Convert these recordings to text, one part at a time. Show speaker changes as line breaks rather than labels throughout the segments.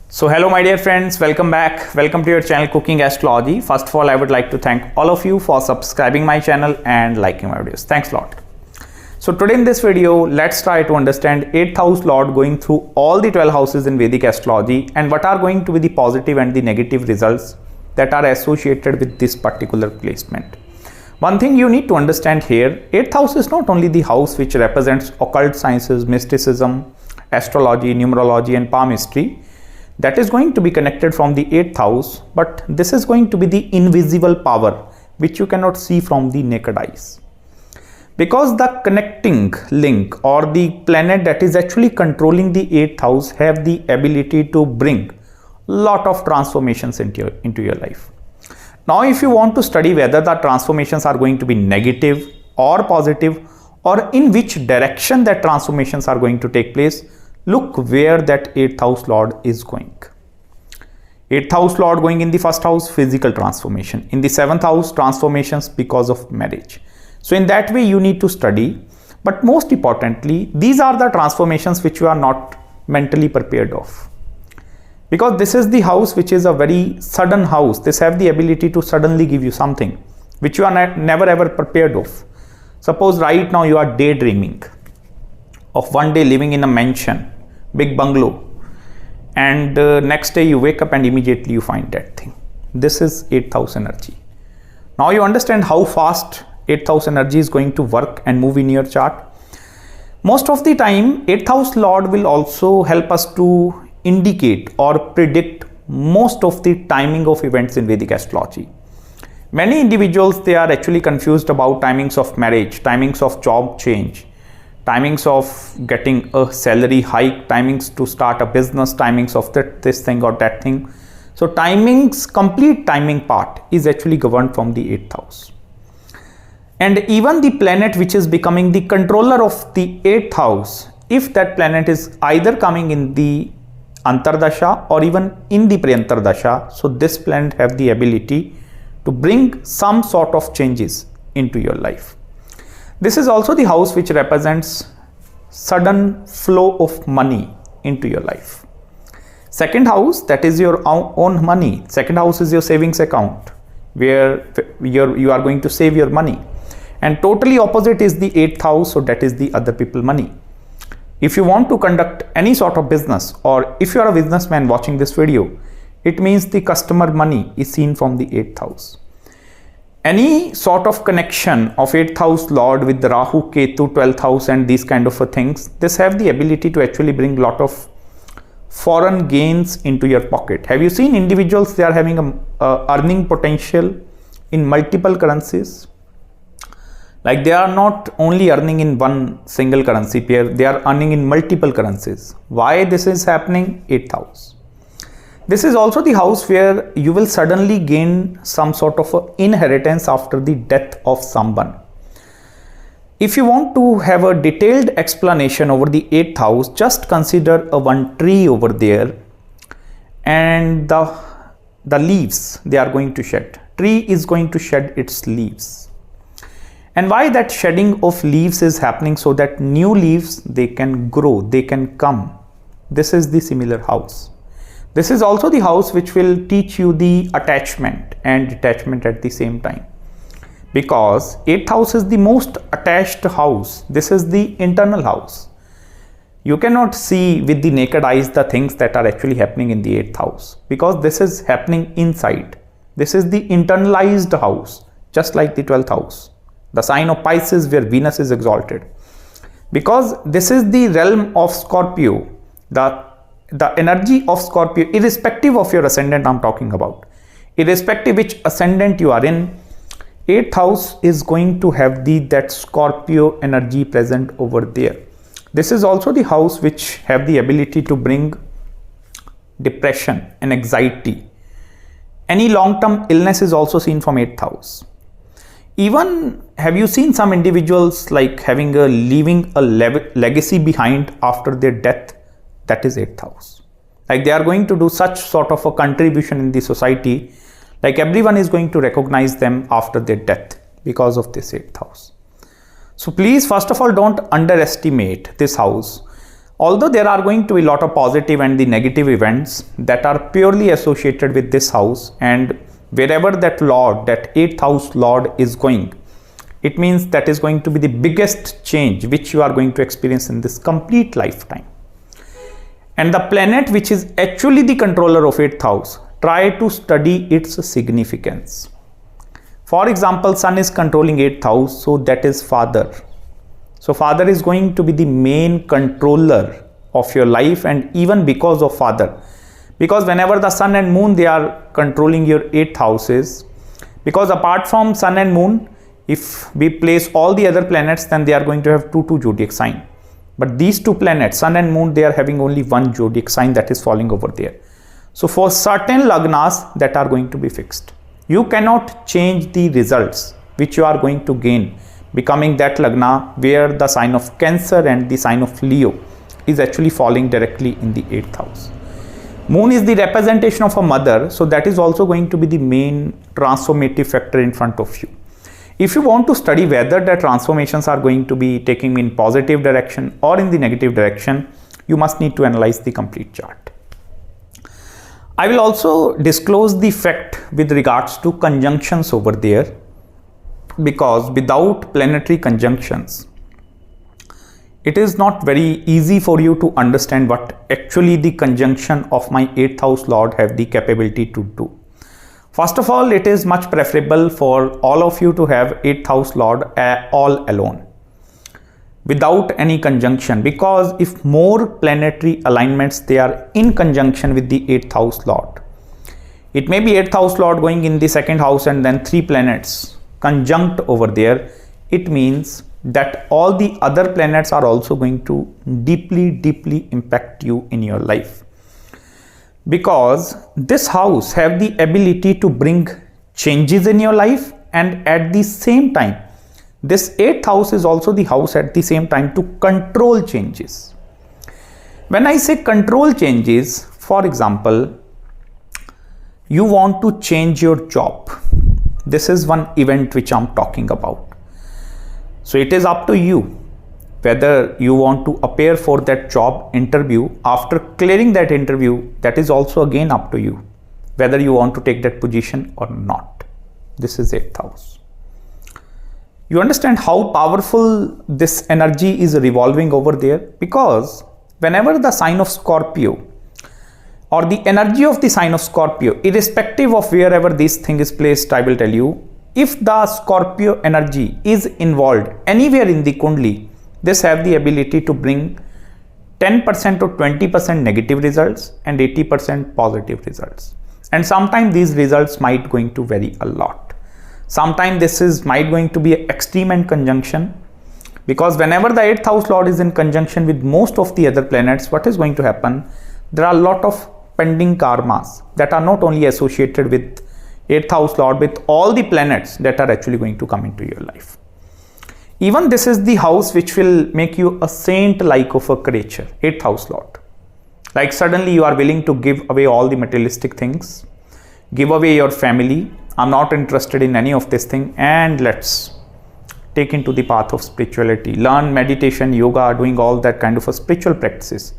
So hello my dear friends, welcome back. Welcome to your channel Cooking Astrology. First of all, I would like to thank all of you for subscribing my channel and liking my videos. Thanks a lot. So today in this video, let's try to understand 8th house lord going through all the 12 houses in Vedic Astrology and what are going to be the positive and the negative results that are associated with this particular placement. One thing you need to understand here, 8th house is not only the house which represents occult sciences, mysticism, astrology, numerology and palmistry. That is going to be connected from the 8th house, but this is going to be the invisible power which you cannot see from the naked eyes. Because the connecting link or the planet that is actually controlling the 8th house have the ability to bring lot of transformations into your life. Now if you want to study whether the transformations are going to be negative or positive or in which direction that transformations are going to take place, look where that 8th house lord is going. 8th house lord going in the 1st house, physical transformation. In the 7th house, transformations because of marriage. So in that way you need to study, but most importantly, these are the transformations which you are not mentally prepared of. Because this is the house which is a very sudden house. This have the ability to suddenly give you something which you are never ever prepared of. Suppose right now you are daydreaming of one day living in a mansion, big bungalow, and next day you wake up and immediately you find that thing. This is 8th house energy. Now you understand how fast 8th house energy is going to work and move in your chart. Most of the time 8th house lord will also help us to indicate or predict most of the timing of events in Vedic astrology. Many individuals, they are actually confused about timings of marriage, timings of job change, timings of getting a salary hike, timings to start a business, timings of this thing or that thing. So timings, complete timing part is actually governed from the 8th house. And even the planet which is becoming the controller of the 8th house, if that planet is either coming in the Antardasha or even in the Priyantardasha, so this planet have the ability to bring some sort of changes into your life. This is also the house which represents sudden flow of money into your life. 2nd house, that is your own money. 2nd house is your savings account where you are going to save your money. And totally opposite is the 8th house, so that is the other people money. If you want to conduct any sort of business, or if you are a businessman watching this video, it means the customer money is seen from the 8th house. Any sort of connection of 8th house lord with the Rahu, Ketu, 12th house and these kind of things, this have the ability to actually bring lot of foreign gains into your pocket. Have you seen individuals, they are having a earning potential in multiple currencies? Like they are not only earning in one single currency pair, they are earning in multiple currencies. Why this is happening? 8th house. This is also the house where you will suddenly gain some sort of a inheritance after the death of someone. If you want to have a detailed explanation over the 8th house, just consider one tree over there and the leaves they are going to shed. Tree is going to shed its leaves. And why that shedding of leaves is happening? So that new leaves, they can grow, they can come. This is the similar house. This is also the house which will teach you the attachment and detachment at the same time. Because 8th house is the most attached house. This is the internal house. You cannot see with the naked eyes the things that are actually happening in the 8th house. Because this is happening inside. This is the internalized house, just like the 12th house. The sign of Pisces where Venus is exalted. Because this is the realm of Scorpio. The energy of Scorpio, irrespective of your ascendant I'm talking about, irrespective which ascendant you are in, 8th house is going to have that Scorpio energy present over there. This is also the house which have the ability to bring depression and anxiety. Any long-term illness is also seen from 8th house. Even have you seen some individuals like leaving a legacy behind after their death? That is 8th house. Like they are going to do such sort of a contribution in the society, like everyone is going to recognize them after their death because of this 8th house. So please, first of all, don't underestimate this house. Although there are going to be a lot of positive and the negative events that are purely associated with this house, and wherever that lord, that 8th house lord is going, it means that is going to be the biggest change which you are going to experience in this complete lifetime. And the planet which is actually the controller of 8th house, try to study its significance. For example, Sun is controlling 8th house, so that is father. So father is going to be the main controller of your life, and even because of father. Because whenever the Sun and Moon, they are controlling your 8th houses, because apart from Sun and Moon, if we place all the other planets, then they are going to have two zodiac sign. But these two planets, Sun and Moon, they are having only one zodiac sign that is falling over there. So for certain lagnas that are going to be fixed, you cannot change the results which you are going to gain becoming that lagna where the sign of Cancer and the sign of Leo is actually falling directly in the 8th house. Moon is the representation of a mother, so that is also going to be the main transformative factor in front of you. If you want to study whether the transformations are going to be taking in positive direction or in the negative direction, you must need to analyze the complete chart. I will also disclose the fact with regards to conjunctions over there, because without planetary conjunctions, it is not very easy for you to understand what actually the conjunction of my 8th house lord have the capability to do. First of all, it is much preferable for all of you to have 8th house lord all alone without any conjunction, because if more planetary alignments they are in conjunction with the 8th house lord, it may be 8th house lord going in the 2nd house and then 3 planets conjunct over there. It means that all the other planets are also going to deeply impact you in your life, because this house have the ability to bring changes in your life, and at the same time this 8th house is also the house at the same time to control changes. When I say control changes, for example, you want to change your job. This is one event which I'm talking about. So it is up to you whether you want to appear for that job interview. After clearing that interview, that is also again up to you whether you want to take that position or not. This is 8th house. You understand how powerful this energy is revolving over there, because whenever the sign of Scorpio or the energy of the sign of Scorpio, irrespective of wherever this thing is placed, I will tell you, if the Scorpio energy is involved anywhere in the Kundli, this have the ability to bring 10% or 20% negative results and 80% positive results. And sometimes these results might going to vary a lot. Sometimes this is might going to be an extreme and conjunction, because whenever the 8th house lord is in conjunction with most of the other planets, what is going to happen? There are a lot of pending karmas that are not only associated with 8th house lord, with all the planets that are actually going to come into your life. Even this is the house which will make you a saint like of a creature, 8th house lord. Like suddenly you are willing to give away all the materialistic things, give away your family. I'm not interested in any of this thing, and let's take into the path of spirituality, learn meditation, yoga, doing all that kind of a spiritual practices.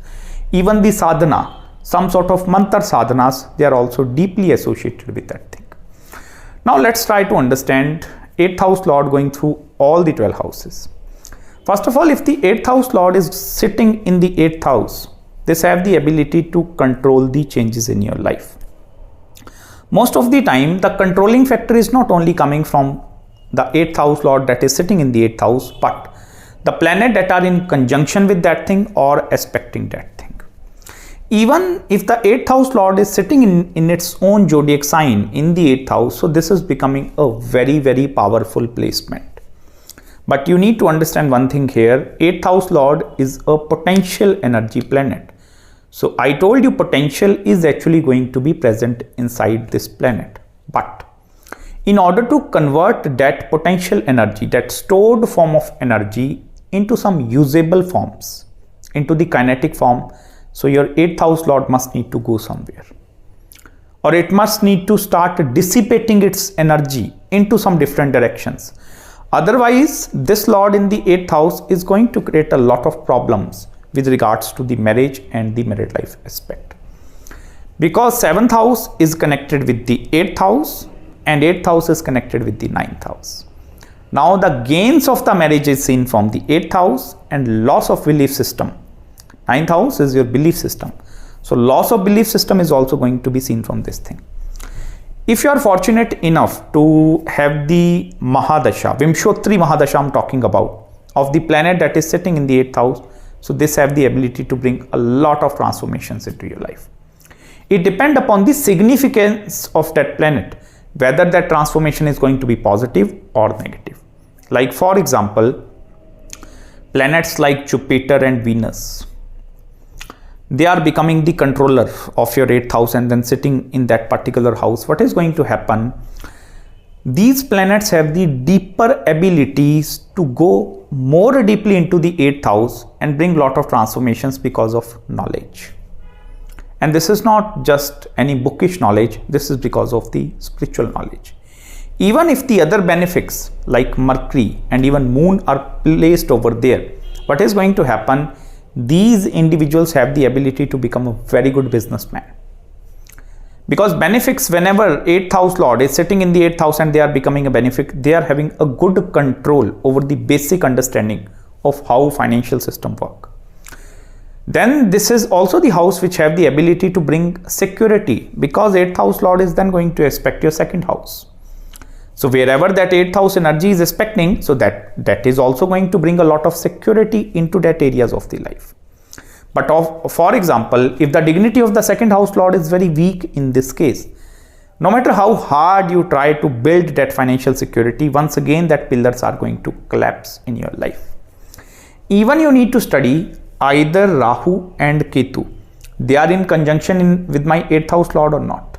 Even the sadhana, some sort of mantra sadhanas, they are also deeply associated with that thing. Now let's try to understand 8th house lord going through all the 12 houses. First of all, if the 8th house lord is sitting in the 8th house, this have the ability to control the changes in your life. Most of the time, the controlling factor is not only coming from the 8th house lord that is sitting in the 8th house, but the planet that are in conjunction with that thing or aspecting that thing. Even if the 8th house lord is sitting in its own zodiac sign in the 8th house, so this is becoming a very powerful placement. But you need to understand one thing here, 8th house lord is a potential energy planet. So I told you potential is actually going to be present inside this planet. But in order to convert that potential energy, that stored form of energy, into some usable forms, into the kinetic form, so your 8th house lord must need to go somewhere, or it must need to start dissipating its energy into some different directions. Otherwise, this lord in the 8th house is going to create a lot of problems with regards to the marriage and the married life aspect. Because 7th house is connected with the 8th house and 8th house is connected with the 9th house. Now the gains of the marriage is seen from the 8th house and loss of belief system. 9th house is your belief system. So loss of belief system is also going to be seen from this thing. If you are fortunate enough to have the Mahadasha, Vimshotri Mahadasha I'm talking about, of the planet that is sitting in the 8th house, so this have the ability to bring a lot of transformations into your life. It depends upon the significance of that planet, whether that transformation is going to be positive or negative. Like for example, planets like Jupiter and Venus, they are becoming the controller of your 8th house and then sitting in that particular house. What is going to happen? These planets have the deeper abilities to go more deeply into the 8th house and bring lot of transformations because of knowledge. And this is not just any bookish knowledge, this is because of the spiritual knowledge. Even if the other benefics like Mercury and even Moon are placed over there, what is going to happen? These individuals have the ability to become a very good businessman. Because benefics, whenever 8th house lord is sitting in the 8th house and they are becoming a benefic, they are having a good control over the basic understanding of how financial system work. Then this is also the house which have the ability to bring security, because 8th house lord is then going to aspect your 2nd house. So wherever that 8th house energy is aspecting, so that is also going to bring a lot of security into that areas of the life. But for example, if the dignity of the 2nd house lord is very weak in this case, no matter how hard you try to build that financial security, once again that pillars are going to collapse in your life. Even you need to study either Rahu and Ketu. They are in conjunction with my 8th house lord or not.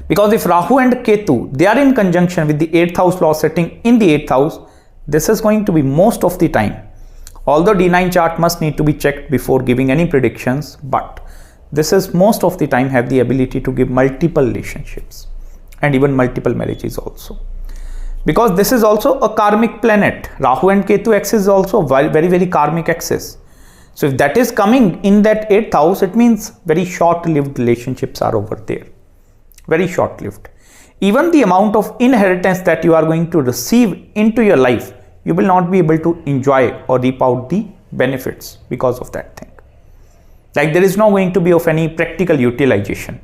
Because if Rahu and Ketu, they are in conjunction with the 8th house lord sitting in the 8th house, this is going to be most of the time. Although D9 chart must need to be checked before giving any predictions, but this is most of the time have the ability to give multiple relationships and even multiple marriages also. Because this is also a karmic planet. Rahu and Ketu axis is also very, very karmic axis. So if that is coming in that 8th house, it means very short-lived relationships are over there. Very short-lived. Even the amount of inheritance that you are going to receive into your life, you will not be able to enjoy or reap out the benefits because of that thing. Like there is no going to be of any practical utilization.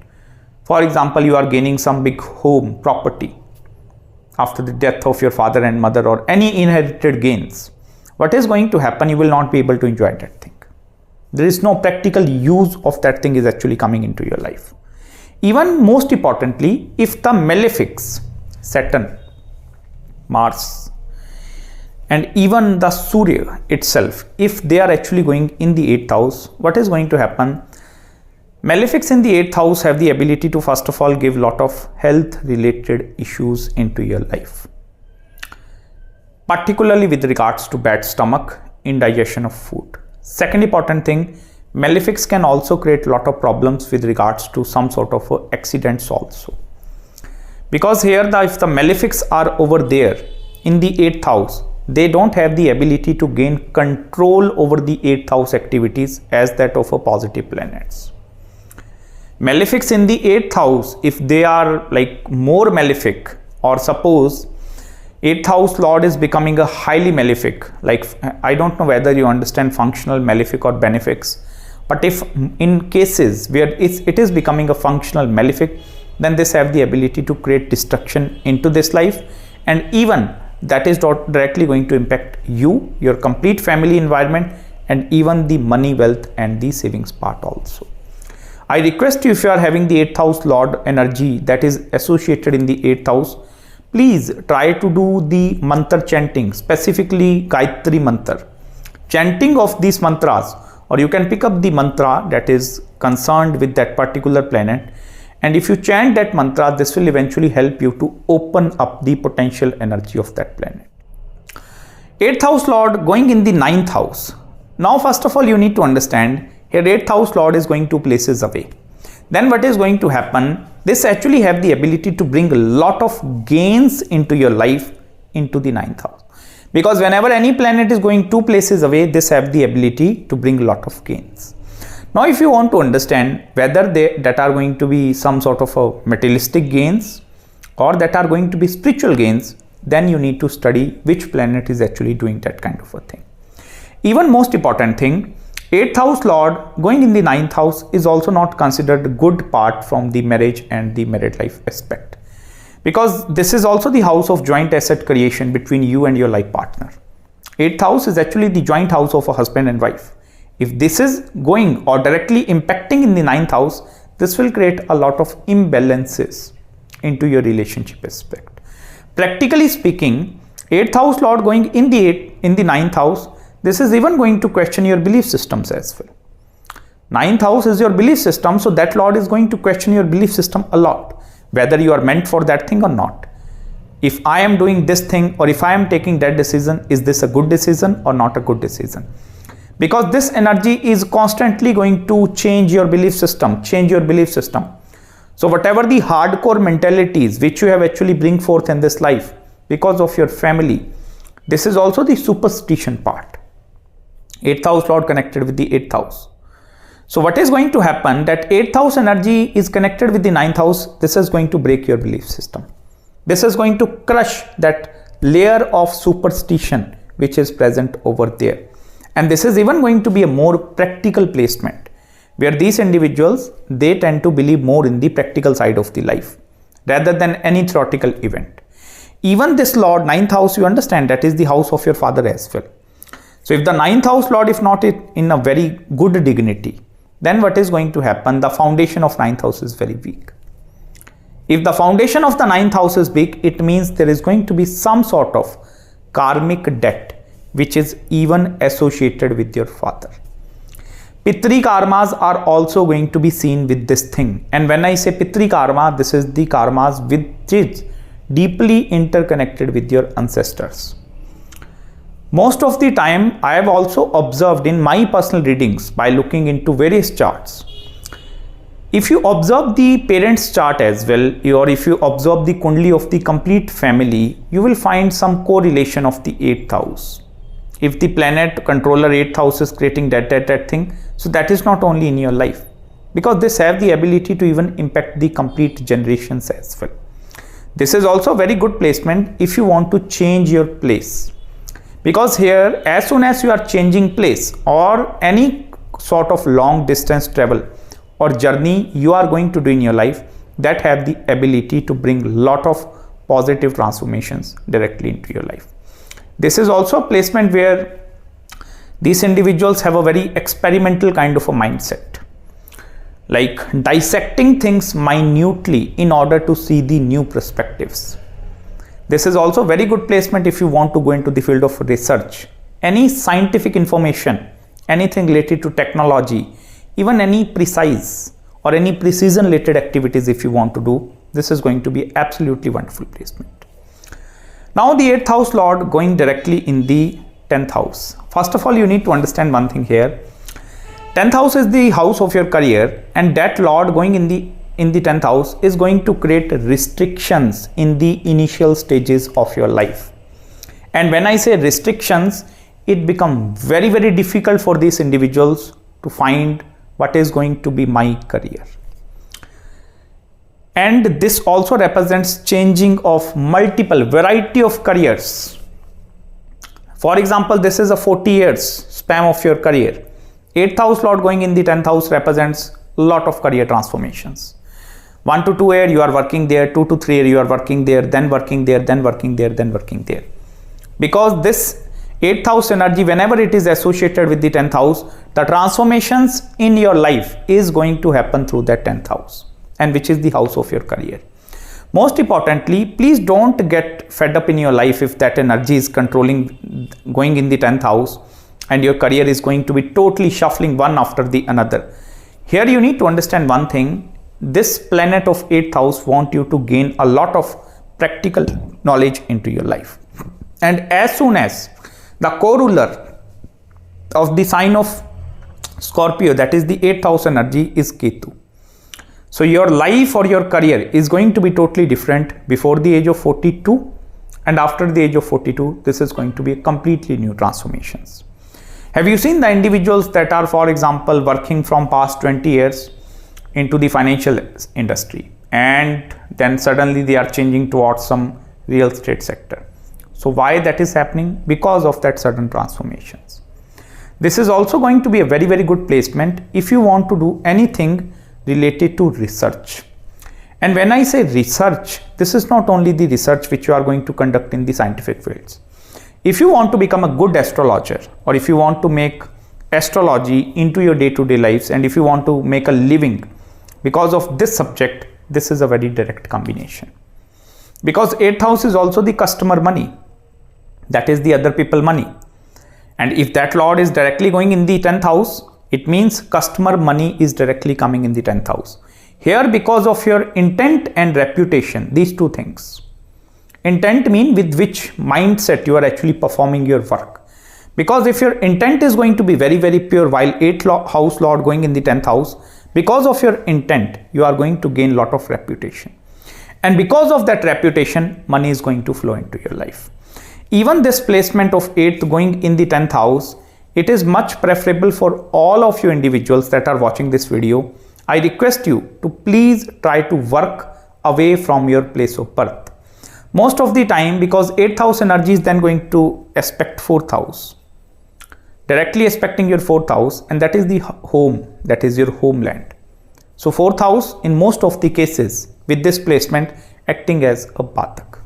For example, you are gaining some big home property after the death of your father and mother or any inherited gains. What is going to happen? You will not be able to enjoy that thing. There is no practical use of that thing is actually coming into your life. Even most importantly, if the malefics, Saturn, Mars, and even the Surya itself, if they are actually going in the 8th house, what is going to happen? Malefics in the 8th house have the ability to first of all give lot of health related issues into your life. Particularly with regards to bad stomach, indigestion of food. Second important thing, malefics can also create a lot of problems with regards to some sort of accidents also. Because here if the malefics are over there in the 8th house, they don't have the ability to gain control over the 8th house activities as that of a positive planets. Malefics in the 8th house, if they are like more malefic, or suppose 8th house lord is becoming a highly malefic, like I don't know whether you understand functional, malefic or benefics, but if in cases where it is becoming a functional malefic, then this have the ability to create destruction into this life, and even that is directly going to impact you, your complete family environment, and even the money, wealth and the savings part also. I request you, if you are having the 8th house lord energy that is associated in the 8th house, please try to do the mantra chanting, specifically Gayatri mantra. Chanting of these mantras, or you can pick up the mantra that is concerned with that particular planet, and if you chant that mantra, this will eventually help you to open up the potential energy of that planet. 8th house lord going in the 9th house. Now first of all you need to understand, here 8th house lord is going 2 places away. Then what is going to happen? This actually have the ability to bring a lot of gains into your life into the 9th house. Because whenever any planet is going 2 places away, this have the ability to bring a lot of gains. Now, if you want to understand whether that are going to be some sort of a materialistic gains or that are going to be spiritual gains, then you need to study which planet is actually doing that kind of a thing. Even most important thing, 8th house lord going in the 9th house is also not considered good part from the marriage and the married life aspect. Because this is also the house of joint asset creation between you and your life partner. 8th house is actually the joint house of a husband and wife. If this is going or directly impacting in the 9th house, this will create a lot of imbalances into your relationship aspect. Practically speaking, 8th house lord going in the 9th house, this is even going to question your belief systems as well. 9th house is your belief system, so that lord is going to question your belief system a lot, whether you are meant for that thing or not. If I am doing this thing or if I am taking that decision, is this a good decision or not a good decision? Because this energy is constantly going to change your belief system, So whatever the hardcore mentalities which you have actually bring forth in this life because of your family, this is also the superstition part. 8th house lord connected with the 8th house. So what is going to happen, that 8th house energy is connected with the 9th house. This is going to break your belief system. This is going to crush that layer of superstition which is present over there. And this is even going to be a more practical placement, where these individuals, they tend to believe more in the practical side of the life rather than any theoretical event. Even this lord, 9th house, you understand that is the house of your father as well. So if the 9th house lord, if not in a very good dignity, then what is going to happen? The foundation of 9th house is very weak. If the foundation of the 9th house is weak, it means there is going to be some sort of karmic debt which is even associated with your father. Pitri karmas are also going to be seen with this thing. And when I say Pitri karma, this is the karmas which is deeply interconnected with your ancestors. Most of the time, I have also observed in my personal readings by looking into various charts. If you observe the parents' chart as well, or if you observe the kundli of the complete family, you will find some correlation of the 8th house. If the planet controller 8th house is creating that thing, so that is not only in your life, because this have the ability to even impact the complete generations as well. This is also a very good placement if you want to change your place, because here as soon as you are changing place or any sort of long distance travel or journey you are going to do in your life, that have the ability to bring lot of positive transformations directly into your life. This is also a placement where these individuals have a very experimental kind of a mindset, like dissecting things minutely in order to see the new perspectives. This is also very good placement if you want to go into the field of research, any scientific information, anything related to technology, even any precise or any precision related activities if you want to do. This is going to be absolutely wonderful placement. Now the 8th house lord going directly in the 10th house. First of all, you need to understand one thing here. 10th house is the house of your career, and that lord going in the 10th house is going to create restrictions in the initial stages of your life. And when I say restrictions, it becomes very, very difficult for these individuals to find what is going to be my career. And this also represents changing of multiple variety of careers. For example, this is a 40 years span of your career. 8th house lord going in the 10th house represents a lot of career transformations. 1 to 2 year you are working there, 2 to 3 year you are working there, then working there, then working there, then working there. Because this 8th house energy, whenever it is associated with the 10th house, the transformations in your life is going to happen through that 10th house, and which is the house of your career. Most importantly, please don't get fed up in your life if that energy is controlling going in the 10th house and your career is going to be totally shuffling one after the another. Here you need to understand one thing. This planet of 8th house want you to gain a lot of practical knowledge into your life. And as soon as the co-ruler of the sign of Scorpio, that is the 8th house energy, is Ketu. So your life or your career is going to be totally different before the age of 42 And after the age of 42, this is going to be a completely new transformations. Have you seen the individuals that are, for example, working from past 20 years into the financial industry, and then suddenly they are changing towards some real estate sector? So why that is happening? Because of that sudden transformations. This is also going to be a very, very good placement if you want to do anything related to research. And when I say research, this is not only the research which you are going to conduct in the scientific fields. If you want to become a good astrologer, or if you want to make astrology into your day-to-day lives, and if you want to make a living because of this subject, this is a very direct combination. Because 8th house is also the customer money, that is the other people money. And if that lord is directly going in the 10th house, it means customer money is directly coming in the 10th house. Here, because of your intent and reputation, these two things. Intent means with which mindset you are actually performing your work. Because if your intent is going to be very, very pure, while 8th house lord going in the 10th house, because of your intent, you are going to gain lot of reputation. And because of that reputation, money is going to flow into your life. Even this placement of 8th going in the 10th house, it is much preferable for all of you individuals that are watching this video. I request you to please try to work away from your place of birth. Most of the time, because 8th house energy is then going to aspect 4th house, directly aspecting your 4th house, and that is the home, that is your homeland. So 4th house in most of the cases with this placement acting as a Badak.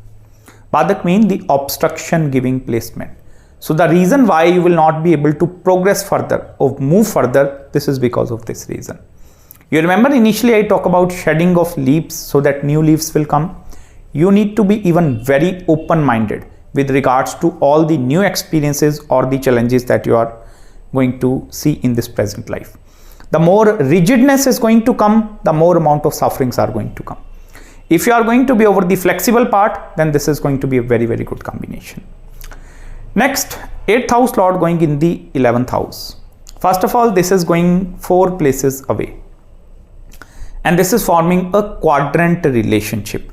Badak means the obstruction giving placement. So the reason why you will not be able to progress further or move further, this is because of this reason. You remember initially I talked about shedding of leaves so that new leaves will come. You need to be even very open-minded with regards to all the new experiences or the challenges that you are going to see in this present life. The more rigidness is going to come, the more amount of sufferings are going to come. If you are going to be over the flexible part, then this is going to be a very, very good combination. Next, 8th house lord going in the 11th house. First of all, this is going 4 places away. And this is forming a quadrant relationship.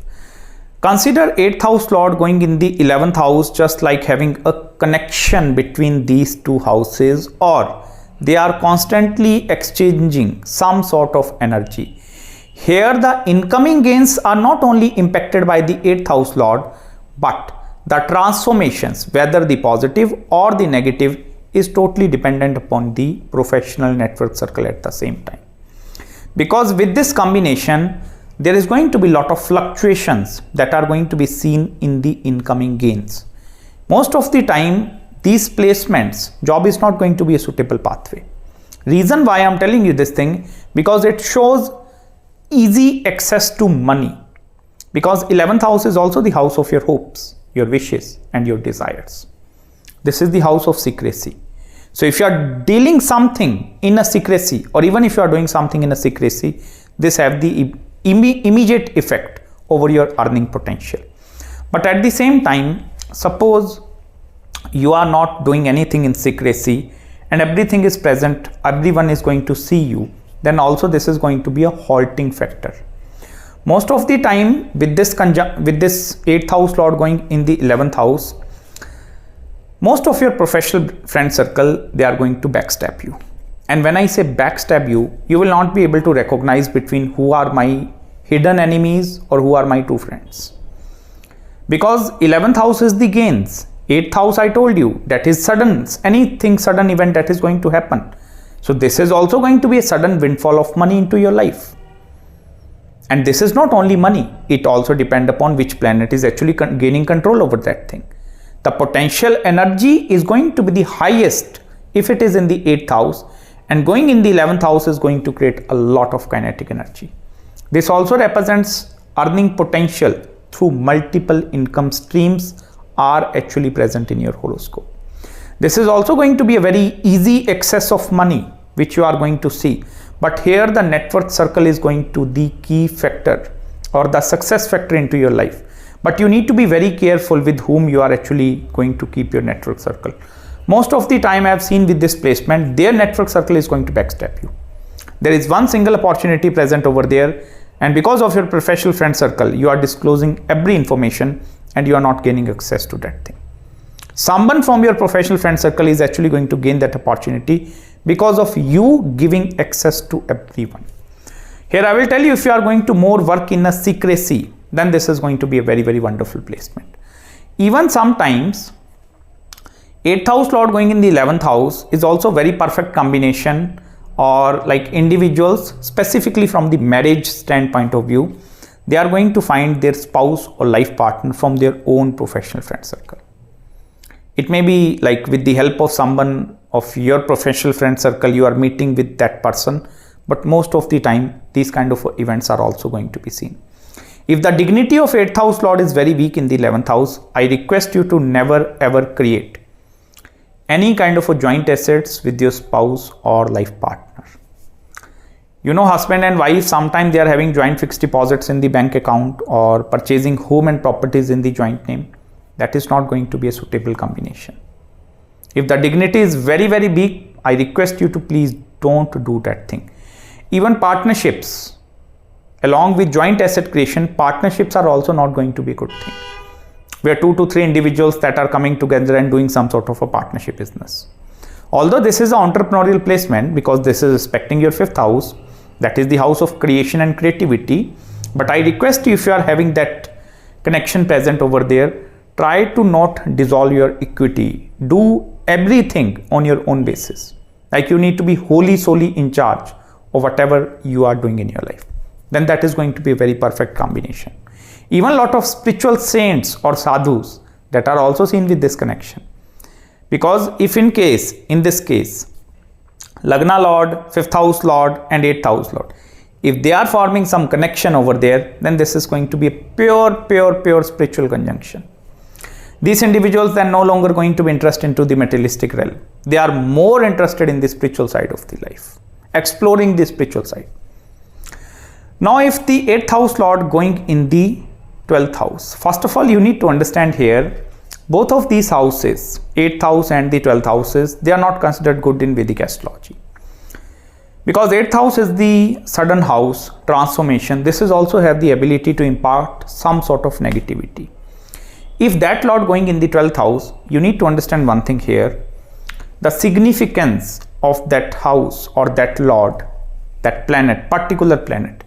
Consider 8th house lord going in the 11th house just like having a connection between these two houses, or they are constantly exchanging some sort of energy. Here the incoming gains are not only impacted by the 8th house lord, but the transformations, whether the positive or the negative, is totally dependent upon the professional network circle at the same time. Because with this combination, there is going to be a lot of fluctuations that are going to be seen in the incoming gains. Most of the time, these placements, job is not going to be a suitable pathway. Reason why I am telling you this thing, because it shows easy access to money. Because 11th house is also the house of your hopes, your wishes and your desires. This is the house of secrecy. So if you are dealing something in a secrecy, or even if you are doing something in a secrecy, this have the immediate effect over your earning potential. But at the same time, suppose you are not doing anything in secrecy and everything is present, everyone is going to see you, then also this is going to be a halting factor. Most of the time with this 8th house lord going in the 11th house, most of your professional friend circle, they are going to backstab you. And when I say backstab you, you will not be able to recognize between who are my hidden enemies or who are my true friends. Because 11th house is the gains. 8th house, I told you, that is sudden, anything sudden event that is going to happen. So this is also going to be a sudden windfall of money into your life. And this is not only money, it also depends upon which planet is actually gaining control over that thing. The potential energy is going to be the highest if it is in the 8th house, and going in the 11th house is going to create a lot of kinetic energy. This also represents earning potential through multiple income streams are actually present in your horoscope. This is also going to be a very easy excess of money which you are going to see. But here the network circle is going to the key factor or the success factor into your life. But you need to be very careful with whom you are actually going to keep your network circle. Most of the time I have seen with this placement, their network circle is going to backstab you. There is one single opportunity present over there, and because of your professional friend circle, you are disclosing every information, and you are not gaining access to that thing. Someone from your professional friend circle is actually going to gain that opportunity because of you giving access to everyone. Here I will tell you, if you are going to more work in a secrecy, then this is going to be a very, very wonderful placement. Even sometimes 8th house lord going in the 11th house is also very perfect combination, or like individuals specifically from the marriage standpoint of view, they are going to find their spouse or life partner from their own professional friend circle. It may be like with the help of someone of your professional friend circle, you are meeting with that person, but most of the time these kind of events are also going to be seen. If the dignity of 8th house lord is very weak in the 11th house, I request you to never ever create any kind of a joint assets with your spouse or life partner. You know, husband and wife, sometimes they are having joint fixed deposits in the bank account or purchasing home and properties in the joint name. That is not going to be a suitable combination. If the dignity is very, very big, I request you to please don't do that thing. Even partnerships, along with joint asset creation, partnerships are also not going to be a good thing, where 2 to 3 individuals that are coming together and doing some sort of a partnership business. Although this is an entrepreneurial placement because this is respecting your 5th house, that is the house of creation and creativity, but I request you, if you are having that connection present over there, try to not dissolve your equity. Do everything on your own basis. Like you need to be wholly solely in charge of whatever you are doing in your life. Then that is going to be a very perfect combination. Even a lot of spiritual saints or sadhus that are also seen with this connection. Because if in this case, Lagna Lord, 5th house Lord and 8th house Lord, if they are forming some connection over there, then this is going to be a pure spiritual conjunction. These individuals then no longer going to be interested into the materialistic realm. They are more interested in the spiritual side of the life, exploring the spiritual side. Now, if the 8th house Lord going in the 12th house, first of all, you need to understand here, both of these houses, 8th house and the 12th houses, they are not considered good in Vedic astrology. Because 8th house is the sudden house, transformation. This is also have the ability to impart some sort of negativity. If that Lord going in the 12th house, you need to understand one thing here. The significance of that house or that Lord, that planet, particular planet,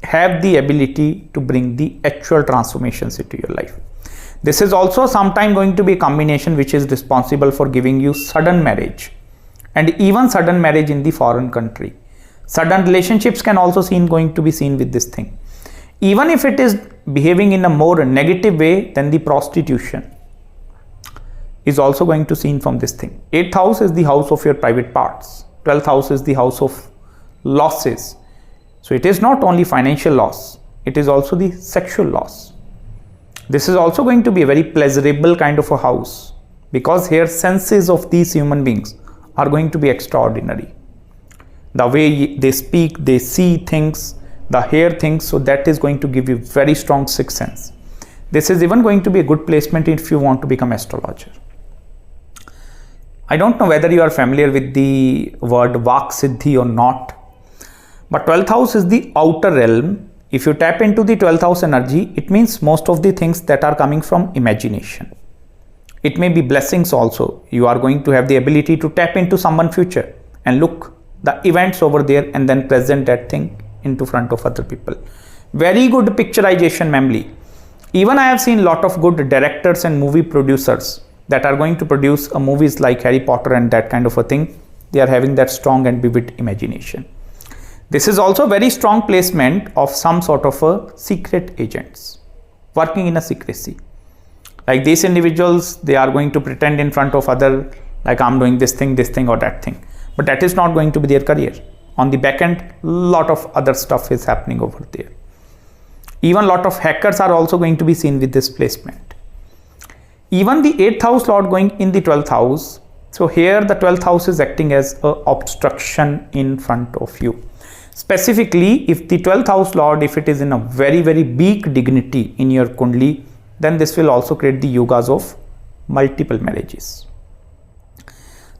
have the ability to bring the actual transformations into your life. This is also sometime going to be a combination which is responsible for giving you sudden marriage, and even sudden marriage in the foreign country. Sudden relationships can also going to be seen with this thing. Even if it is behaving in a more negative way, then the prostitution is also going to seen from this thing. 8th house is the house of your private parts. 12th house is the house of losses. So it is not only financial loss, it is also the sexual loss. This is also going to be a very pleasurable kind of a house, because here senses of these human beings are going to be extraordinary. The way they speak, they see things, the hear things, so that is going to give you very strong sixth sense. This is even going to be a good placement if you want to become astrologer. I don't know whether you are familiar with the word Vak Siddhi or not, but 12th house is the outer realm. If you tap into the 12th house energy, it means most of the things that are coming from imagination. It may be blessings also. You are going to have the ability to tap into someone's future and look the events over there and then present that thing into front of other people. Very good picturization memory. Even I have seen a lot of good directors and movie producers that are going to produce movies like Harry Potter and that kind of a thing. They are having that strong and vivid imagination. This is also very strong placement of some sort of a secret agents working in a secrecy. Like these individuals, they are going to pretend in front of other, like I'm doing this thing or that thing. But that is not going to be their career. On the back end, lot of other stuff is happening over there. Even lot of hackers are also going to be seen with this placement. Even the 8th house Lord going in the 12th house. So here the 12th house is acting as an obstruction in front of you. Specifically, if the 12th house Lord, if it is in a very, very big dignity in your Kundli, then this will also create the yogas of multiple marriages.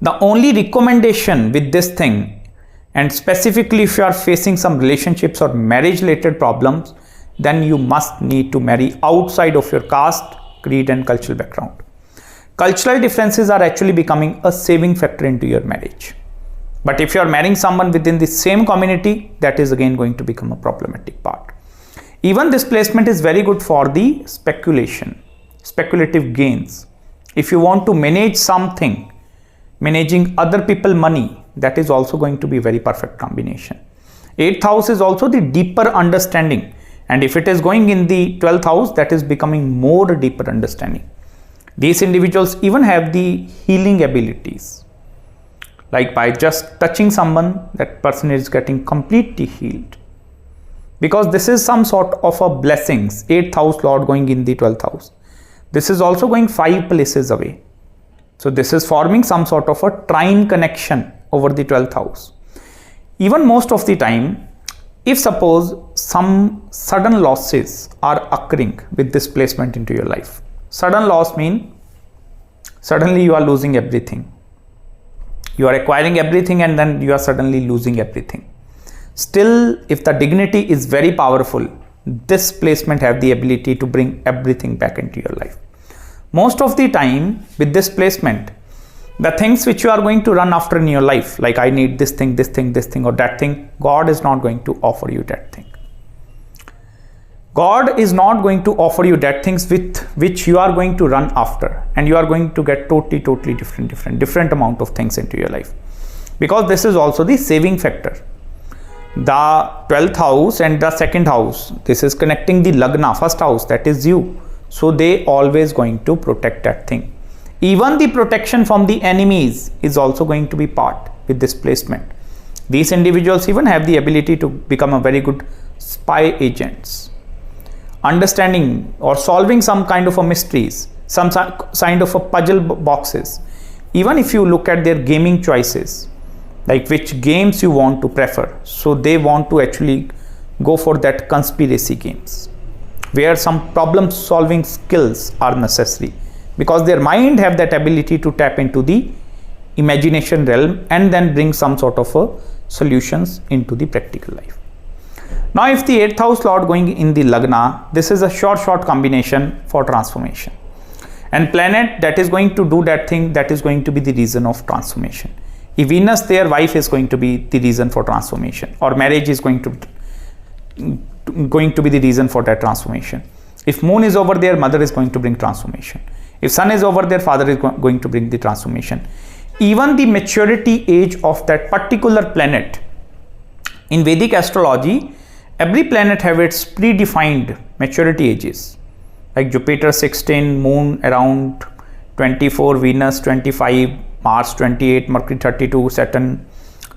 The only recommendation with this thing, and specifically if you are facing some relationships or marriage related problems, then you must need to marry outside of your caste creed and cultural background. Cultural differences are actually becoming a saving factor into your marriage. But if you are marrying someone within the same community, that is again going to become a problematic part. Even this placement is very good for the speculative gains. If you want to manage something, managing other people's money, that is also going to be a very perfect combination. 8th house is also the deeper understanding, and if it is going in the 12th house, that is becoming more deeper understanding. These individuals even have the healing abilities, like by just touching someone, that person is getting completely healed, because this is some sort of a blessings. 8th house lord going in the 12th house, this is also going 5 places away, so this is forming some sort of a trine connection over the 12th house. Even most of the time, if suppose some sudden losses are occurring with this placement into your life, sudden loss mean suddenly you are losing everything. You are acquiring everything and then you are suddenly losing everything. Still, if the dignity is very powerful, this placement have the ability to bring everything back into your life. Most of the time with this placement, the things which you are going to run after in your life, like I need this thing, this thing, this thing or that thing, God is not going to offer you that thing. God is not going to offer you that things with which you are going to run after, and you are going to get totally different amount of things into your life, because this is also the saving factor. The 12th house and the 2nd house, this is connecting the Lagna, 1st house, that is you. So they always going to protect that thing. Even the protection from the enemies is also going to be part with this placement. These individuals even have the ability to become a very good spy agents, understanding or solving some kind of a mysteries, some kind of a puzzle boxes. Even if you look at their gaming choices, like which games you want to prefer, so they want to actually go for that conspiracy games, where some problem solving skills are necessary, because their mind have that ability to tap into the imagination realm and then bring some sort of a solutions into the practical life. Now if the 8th house lord going in the Lagna, this is a short combination for transformation, and planet that is going to do that thing, that is going to be the reason of transformation. If Venus there, wife is going to be the reason for transformation, or marriage is going to be the reason for that transformation. If moon is over there, mother is going to bring transformation. If sun is over there, father is going to bring the transformation. Even the maturity age of that particular planet. In Vedic astrology, every planet have its predefined maturity ages, like Jupiter 16, moon around 24, Venus 25, Mars 28, Mercury 32, Saturn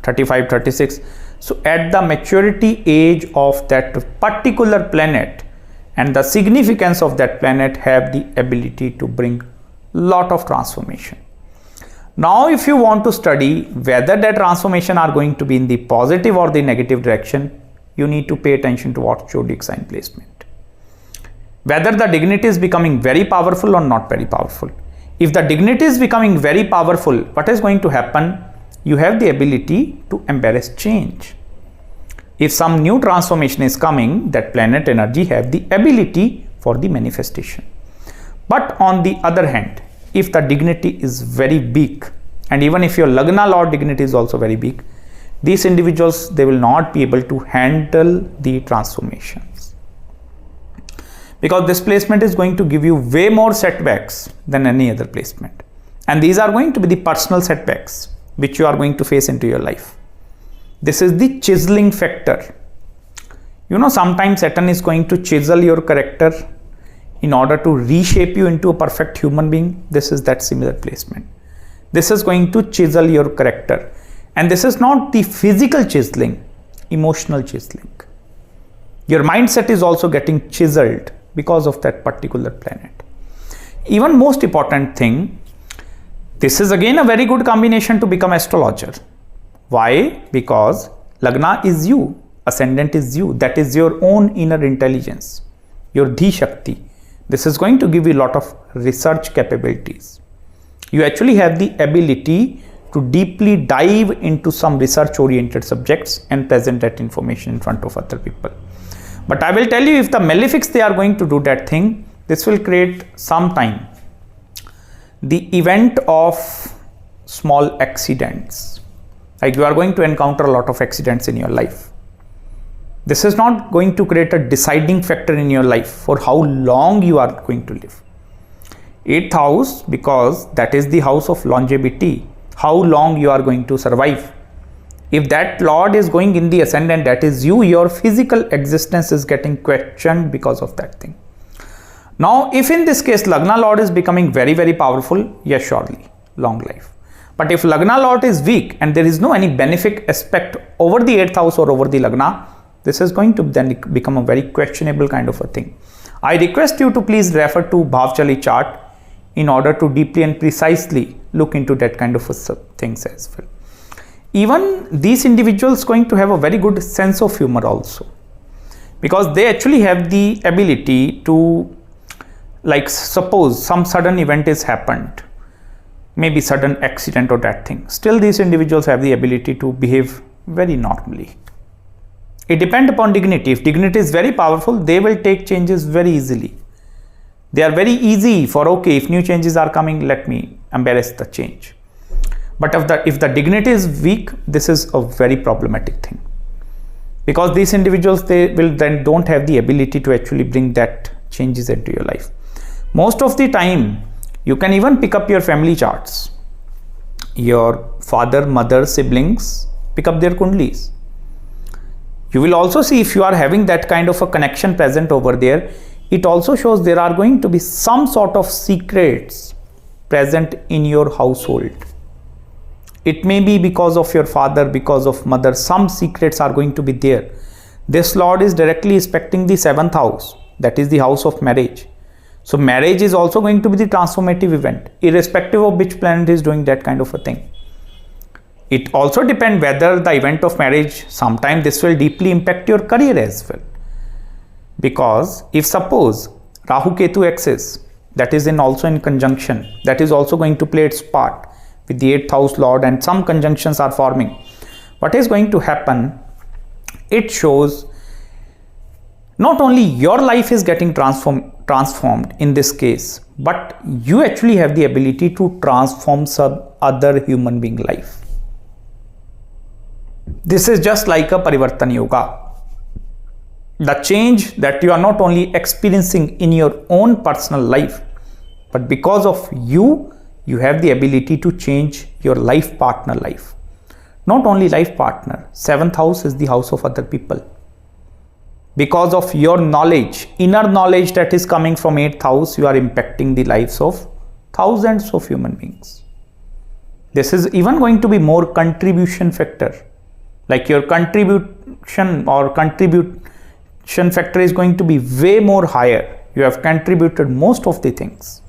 35, 36. So at the maturity age of that particular planet and the significance of that planet have the ability to bring lot of transformation. Now if you want to study whether that transformation are going to be in the positive or the negative direction, you need to pay attention to what zodiac sign placement. Whether the dignity is becoming very powerful or not very powerful. If the dignity is becoming very powerful, what is going to happen? You have the ability to embrace change. If some new transformation is coming, that planet energy have the ability for the manifestation. But on the other hand, if the dignity is very big, and even if your Lagna Lord dignity is also very big, these individuals, they will not be able to handle the transformations, because this placement is going to give you way more setbacks than any other placement, and these are going to be the personal setbacks which you are going to face into your life. This is the chiseling factor. You know, sometimes Saturn is going to chisel your character in order to reshape you into a perfect human being. This is that similar placement. This is going to chisel your character, and this is not the physical chiseling, emotional chiseling. Your mindset is also getting chiseled because of that particular planet. Even most important thing, this is again a very good combination to become astrologer. Why? Because Lagna is you, ascendant is you, that is your own inner intelligence, your Dhi Shakti. This is going to give you a lot of research capabilities. You actually have the ability to deeply dive into some research oriented subjects and present that information in front of other people. But I will tell you, if the malefics, they are going to do that thing, this will create sometime the event of small accidents. Like you are going to encounter a lot of accidents in your life. This is not going to create a deciding factor in your life for how long you are going to live. 8th house, because that is the house of longevity, how long you are going to survive. If that lord is going in the ascendant, that is you, your physical existence is getting questioned because of that thing. Now, if in this case Lagna lord is becoming very, very powerful, yes, surely, long life. But if Lagna lord is weak and there is no any benefic aspect over the 8th house or over the Lagna, this is going to then become a very questionable kind of a thing. I request you to please refer to Bhavchali chart in order to deeply and precisely look into that kind of things as well. Even these individuals going to have a very good sense of humor also, because they actually have the ability to, like, suppose some sudden event is happened, maybe sudden accident or that thing, still these individuals have the ability to behave very normally. It depends upon dignity. If dignity is very powerful, they will take changes very easily. They are very easy for, okay, if new changes are coming, let me embrace the change. But if the dignity is weak, this is a very problematic thing, because these individuals, they will then don't have the ability to actually bring that changes into your life. Most of the time, you can even pick up your family charts, your father, mother, siblings, pick up their kundlis. You will also see if you are having that kind of a connection present over there, it also shows there are going to be some sort of secrets present in your household. It may be because of your father, because of mother, some secrets are going to be there. This lord is directly aspecting the 7th house, that is the house of marriage. So marriage is also going to be the transformative event, irrespective of which planet is doing that kind of a thing. It also depends whether the event of marriage, sometimes this will deeply impact your career as well. Because if suppose Rahu Ketu axis, that is also in conjunction, that is also going to play its part with the 8th house lord, and some conjunctions are forming. What is going to happen? It shows not only your life is getting transformed in this case, but you actually have the ability to transform some other human being life. This is just like a Parivartan Yoga. The change that you are not only experiencing in your own personal life, but because of you have the ability to change your life partner life. Not only life partner, 7th house is the house of other people. Because of your knowledge, inner knowledge that is coming from 8th house, you are impacting the lives of thousands of human beings. This is even going to be more contribution factor. Like your contribution factor is going to be way more higher. You have contributed most of the things.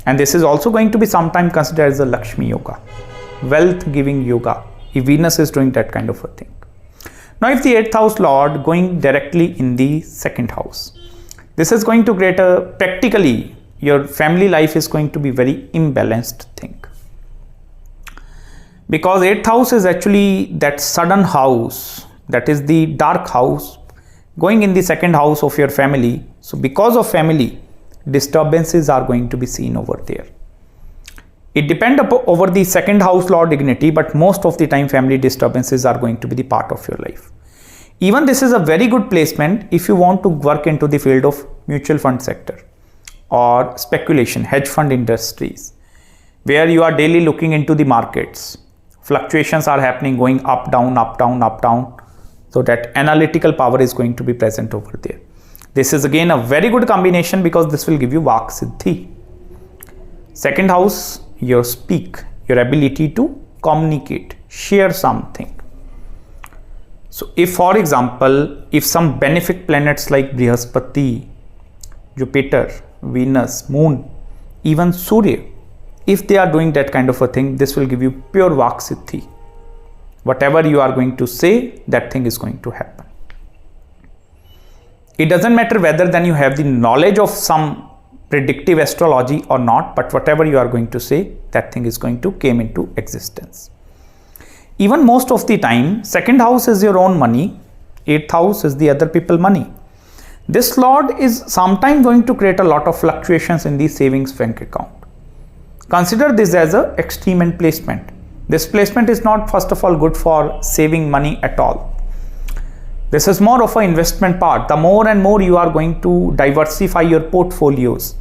And this is also going to be sometimes considered as a Lakshmi Yoga, wealth giving yoga, if Venus is doing that kind of a thing. Now, if the 8th house lord going directly in the 2nd house, this is going to create practically your family life is going to be very imbalanced thing. Because 8th house is actually that sudden house, that is the dark house, going in the 2nd house of your family. So because of family, disturbances are going to be seen over there. It depends over the 2nd house lord dignity, but most of the time family disturbances are going to be the part of your life. Even this is a very good placement if you want to work into the field of mutual fund sector or speculation, hedge fund industries, where you are daily looking into the markets. Fluctuations are happening, going up, down, up, down, up, down. So that analytical power is going to be present over there. This is again a very good combination because this will give you Vak Siddhi. 2nd house, your speak, your ability to communicate, share something. So if, for example, if some benefic planets like Brihaspati, Jupiter, Venus, Moon, even Surya, if they are doing that kind of a thing, this will give you pure Vak Siddhi. Whatever you are going to say, that thing is going to happen. It doesn't matter whether then you have the knowledge of some predictive astrology or not, but whatever you are going to say, that thing is going to come into existence. Even most of the time, 2nd house is your own money, 8th house is the other people money. This lord is sometimes going to create a lot of fluctuations in the savings bank account. Consider this as an extreme end placement. This placement is not, first of all, good for saving money at all. This is more of an investment part. The more and more you are going to diversify your portfolios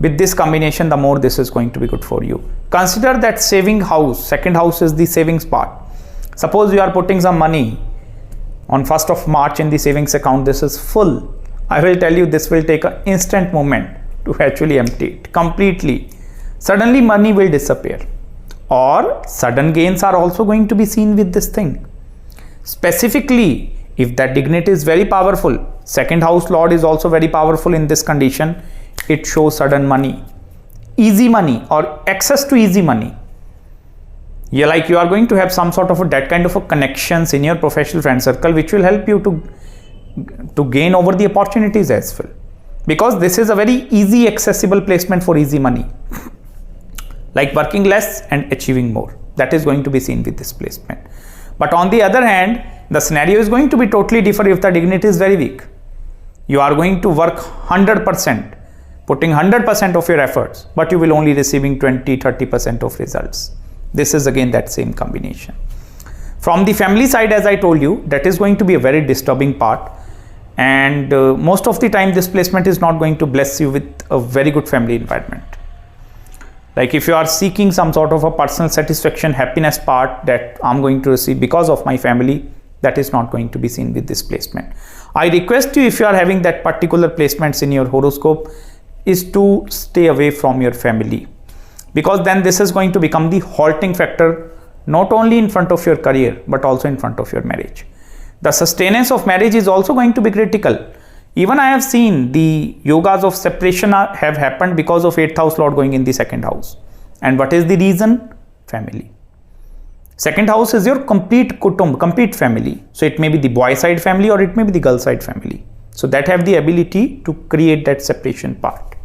with this combination, the more this is going to be good for you. Consider that saving house, second house is the savings part. Suppose you are putting some money on 1st of March in the savings account, this is full. I will tell you, this will take an instant moment to actually empty it completely. Suddenly money will disappear, or sudden gains are also going to be seen with this thing. Specifically, if that dignity is very powerful, second house lord is also very powerful in this condition, it shows sudden money, easy money, or access to easy money. You are going to have some sort of that kind of a connections in your professional friend circle, which will help you to gain over the opportunities as well, because this is a very easy accessible placement for easy money, like working less and achieving more. That is going to be seen with this placement. But on the other hand, the scenario is going to be totally different if the dignity is very weak. You are going to work 100%, putting 100% of your efforts, but you will only receiving 20-30% of results. This is again that same combination. From the family side, as I told you, that is going to be a very disturbing part, and most of the time this placement is not going to bless you with a very good family environment. Like if you are seeking some sort of a personal satisfaction, happiness part that I'm going to receive because of my family, that is not going to be seen with this placement. I request you, if you are having that particular placements in your horoscope, is to stay away from your family, because then this is going to become the halting factor, not only in front of your career, but also in front of your marriage. The sustenance of marriage is also going to be critical. Even I have seen the yogas of separation have happened because of 8th house lord going in the second house. And what is the reason? Family. Second house is your complete kutumb, complete family. So it may be the boy side family or it may be the girl side family. So that have the ability to create that separation part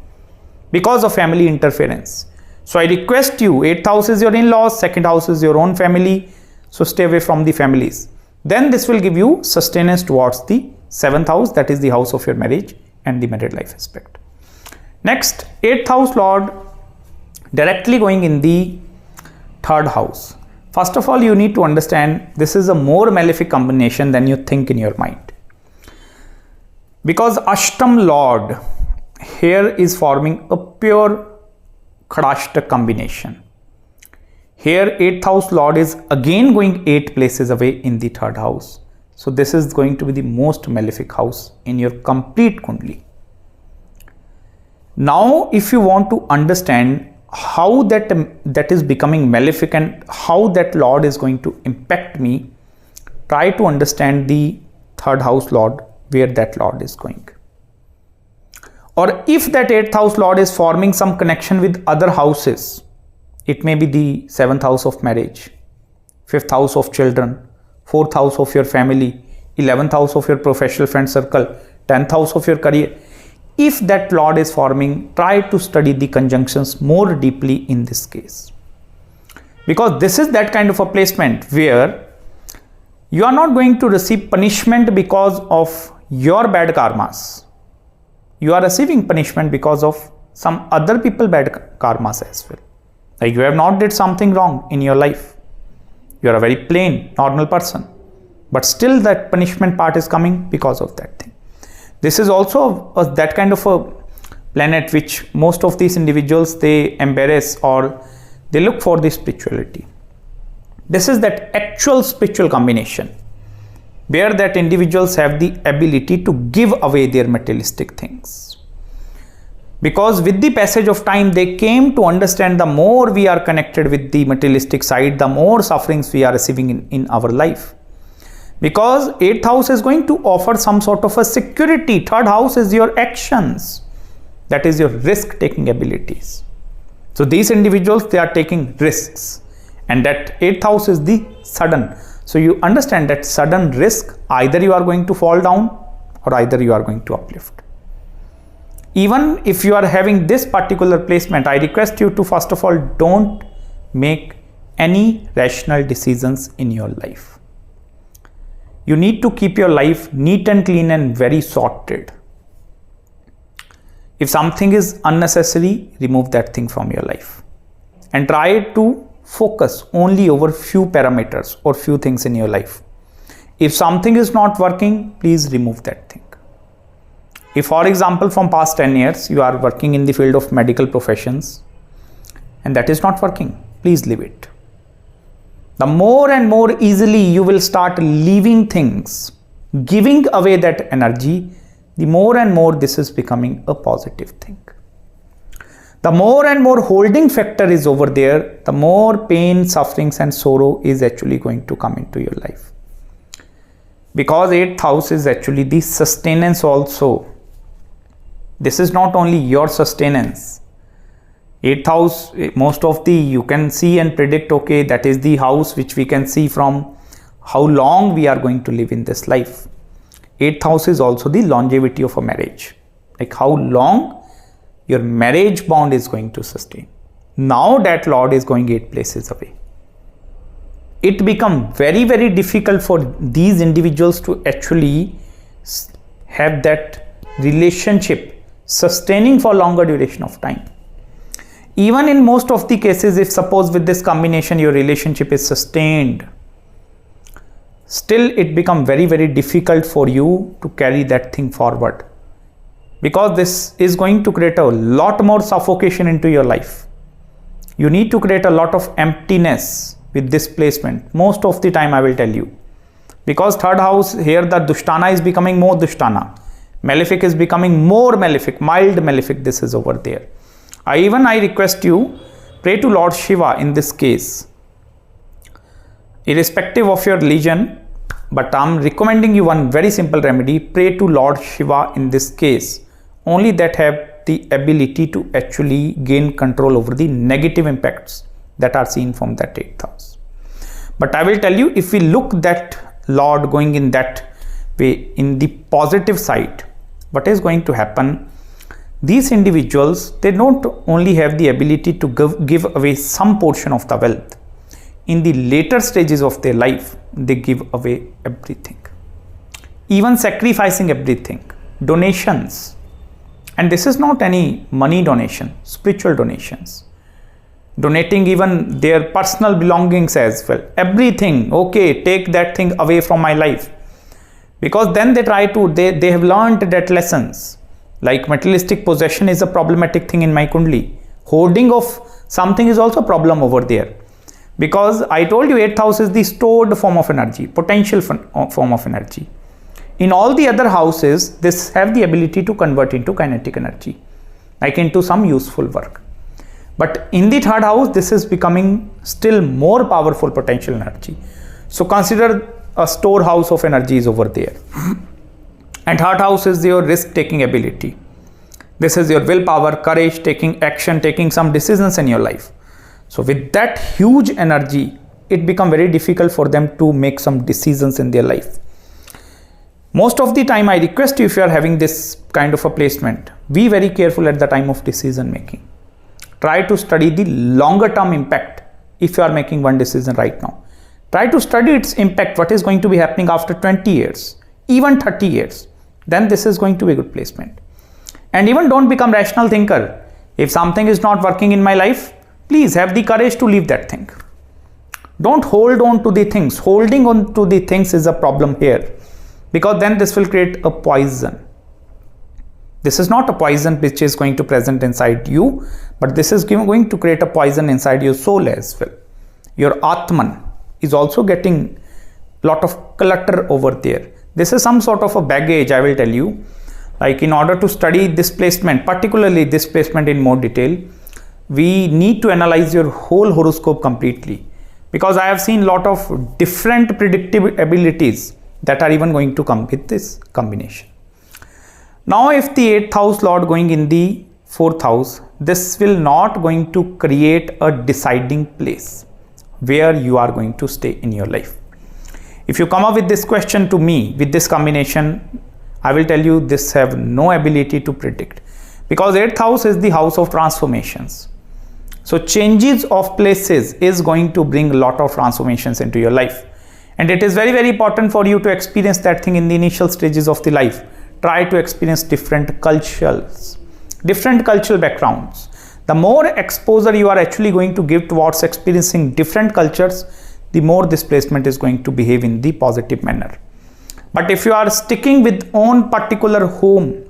because of family interference. So I request you, 8th house is your in-laws, second house is your own family. So stay away from the families. Then this will give you sustenance towards the 7th house, that is the house of your marriage and the married life aspect. Next, 8th house lord directly going in the 3rd house. First of all, you need to understand this is a more malefic combination than you think in your mind, because Ashtam lord here is forming a pure Khadashtak combination. Here 8th house lord is again going 8 places away in the 3rd house. So this is going to be the most malefic house in your complete kundli. Now, if you want to understand how that is becoming malefic and how that lord is going to impact me, try to understand the 3rd house lord, where that lord is going. Or if that 8th house lord is forming some connection with other houses, it may be the 7th house of marriage, 5th house of children, 4th house of your family, 11th house of your professional friend circle, 10th house of your career. If that lord is forming, try to study the conjunctions more deeply in this case, because this is that kind of a placement where you are not going to receive punishment because of your bad karmas. You are receiving punishment because of some other people bad karmas as well. Like you have not did something wrong in your life. You are a very plain, normal person, but still that punishment part is coming because of that thing. This is also that kind of a planet which most of these individuals, they embrace or they look for the spirituality. This is that actual spiritual combination where that individuals have the ability to give away their materialistic things. Because with the passage of time, they came to understand the more we are connected with the materialistic side, the more sufferings we are receiving in our life. Because 8th house is going to offer some sort of a security. 3rd house is your actions. That is your risk taking abilities. So these individuals, they are taking risks. And that 8th house is the sudden. So you understand that sudden risk, either you are going to fall down or either you are going to uplift. Even if you are having this particular placement, I request you to first of all, don't make any rational decisions in your life. You need to keep your life neat and clean and very sorted. If something is unnecessary, remove that thing from your life. And try to focus only over few parameters or few things in your life. If something is not working, please remove that thing. If, for example, from past 10 years, you are working in the field of medical professions and that is not working, please leave it. The more and more easily you will start leaving things, giving away that energy, the more and more this is becoming a positive thing. The more and more holding factor is over there, the more pain, sufferings and sorrow is actually going to come into your life. Because 8th house is actually the sustenance also. This is not only your sustenance. 8th house, most of the you can see and predict, okay, that is the house which we can see from how long we are going to live in this life. 8th house is also the longevity of a marriage. Like how long your marriage bond is going to sustain. Now that Lord is going 8 places away. It becomes very, very difficult for these individuals to actually have that relationship sustaining for longer duration of time. Even in most of the cases, if suppose with this combination your relationship is sustained, still it becomes very, very difficult for you to carry that thing forward. Because this is going to create a lot more suffocation into your life. You need to create a lot of emptiness with this placement. Most of the time I will tell you. Because 3rd house here, the Dushtana is becoming more Dushtana. Malefic is becoming more malefic, mild malefic this is over there. I request you, pray to Lord Shiva in this case. Irrespective of your religion, but I am recommending you one very simple remedy. Pray to Lord Shiva in this case. Only that have the ability to actually gain control over the negative impacts that are seen from that 8th house. But I will tell you, if we look that Lord going in that way, in the positive side, what is going to happen? These individuals, they don't only have the ability to give away some portion of the wealth. In the later stages of their life, they give away everything. Even sacrificing everything. Donations. And this is not any money donation, spiritual donations. Donating even their personal belongings as well. Everything, okay, take that thing away from my life. Because then they have learned that lessons. Like materialistic possession is a problematic thing in my Kundli. Hoarding of something is also a problem over there. Because I told you 8th house is the stored form of energy, potential form of energy. In all the other houses, this have the ability to convert into kinetic energy, like into some useful work. But in the 3rd house, this is becoming still more powerful potential energy. So consider a storehouse of energy is over there. And 3rd house is your risk-taking ability. This is your willpower, courage, taking action, taking some decisions in your life. So with that huge energy, it becomes very difficult for them to make some decisions in their life. Most of the time, I request you, if you are having this kind of a placement, be very careful at the time of decision making. Try to study the longer term impact if you are making one decision right now. Try to study its impact, what is going to be happening after 20 years, even 30 years. Then this is going to be a good placement. And even don't become rational thinker. If something is not working in my life, please have the courage to leave that thing. Don't hold on to the things. Holding on to the things is a problem here. Because then this will create a poison. This is not a poison which is going to present inside you, but this is going to create a poison inside your soul as well. Your Atman is also getting a lot of clutter over there. This is some sort of a baggage, I will tell you. Like in order to study this placement, particularly this placement in more detail, we need to analyze your whole horoscope completely. Because I have seen a lot of different predictive abilities that are even going to come with this combination. Now if the 8th house Lord going in the 4th house, this will not going to create a deciding place where you are going to stay in your life. If you come up with this question to me with this combination, I will tell you this have no ability to predict. Because 8th house is the house of transformations. So changes of places is going to bring a lot of transformations into your life. And it is very, very important for you to experience that thing in the initial stages of the life. Try to experience different cultures, different cultural backgrounds. The more exposure you are actually going to give towards experiencing different cultures, the more this placement is going to behave in the positive manner. But if you are sticking with own particular home,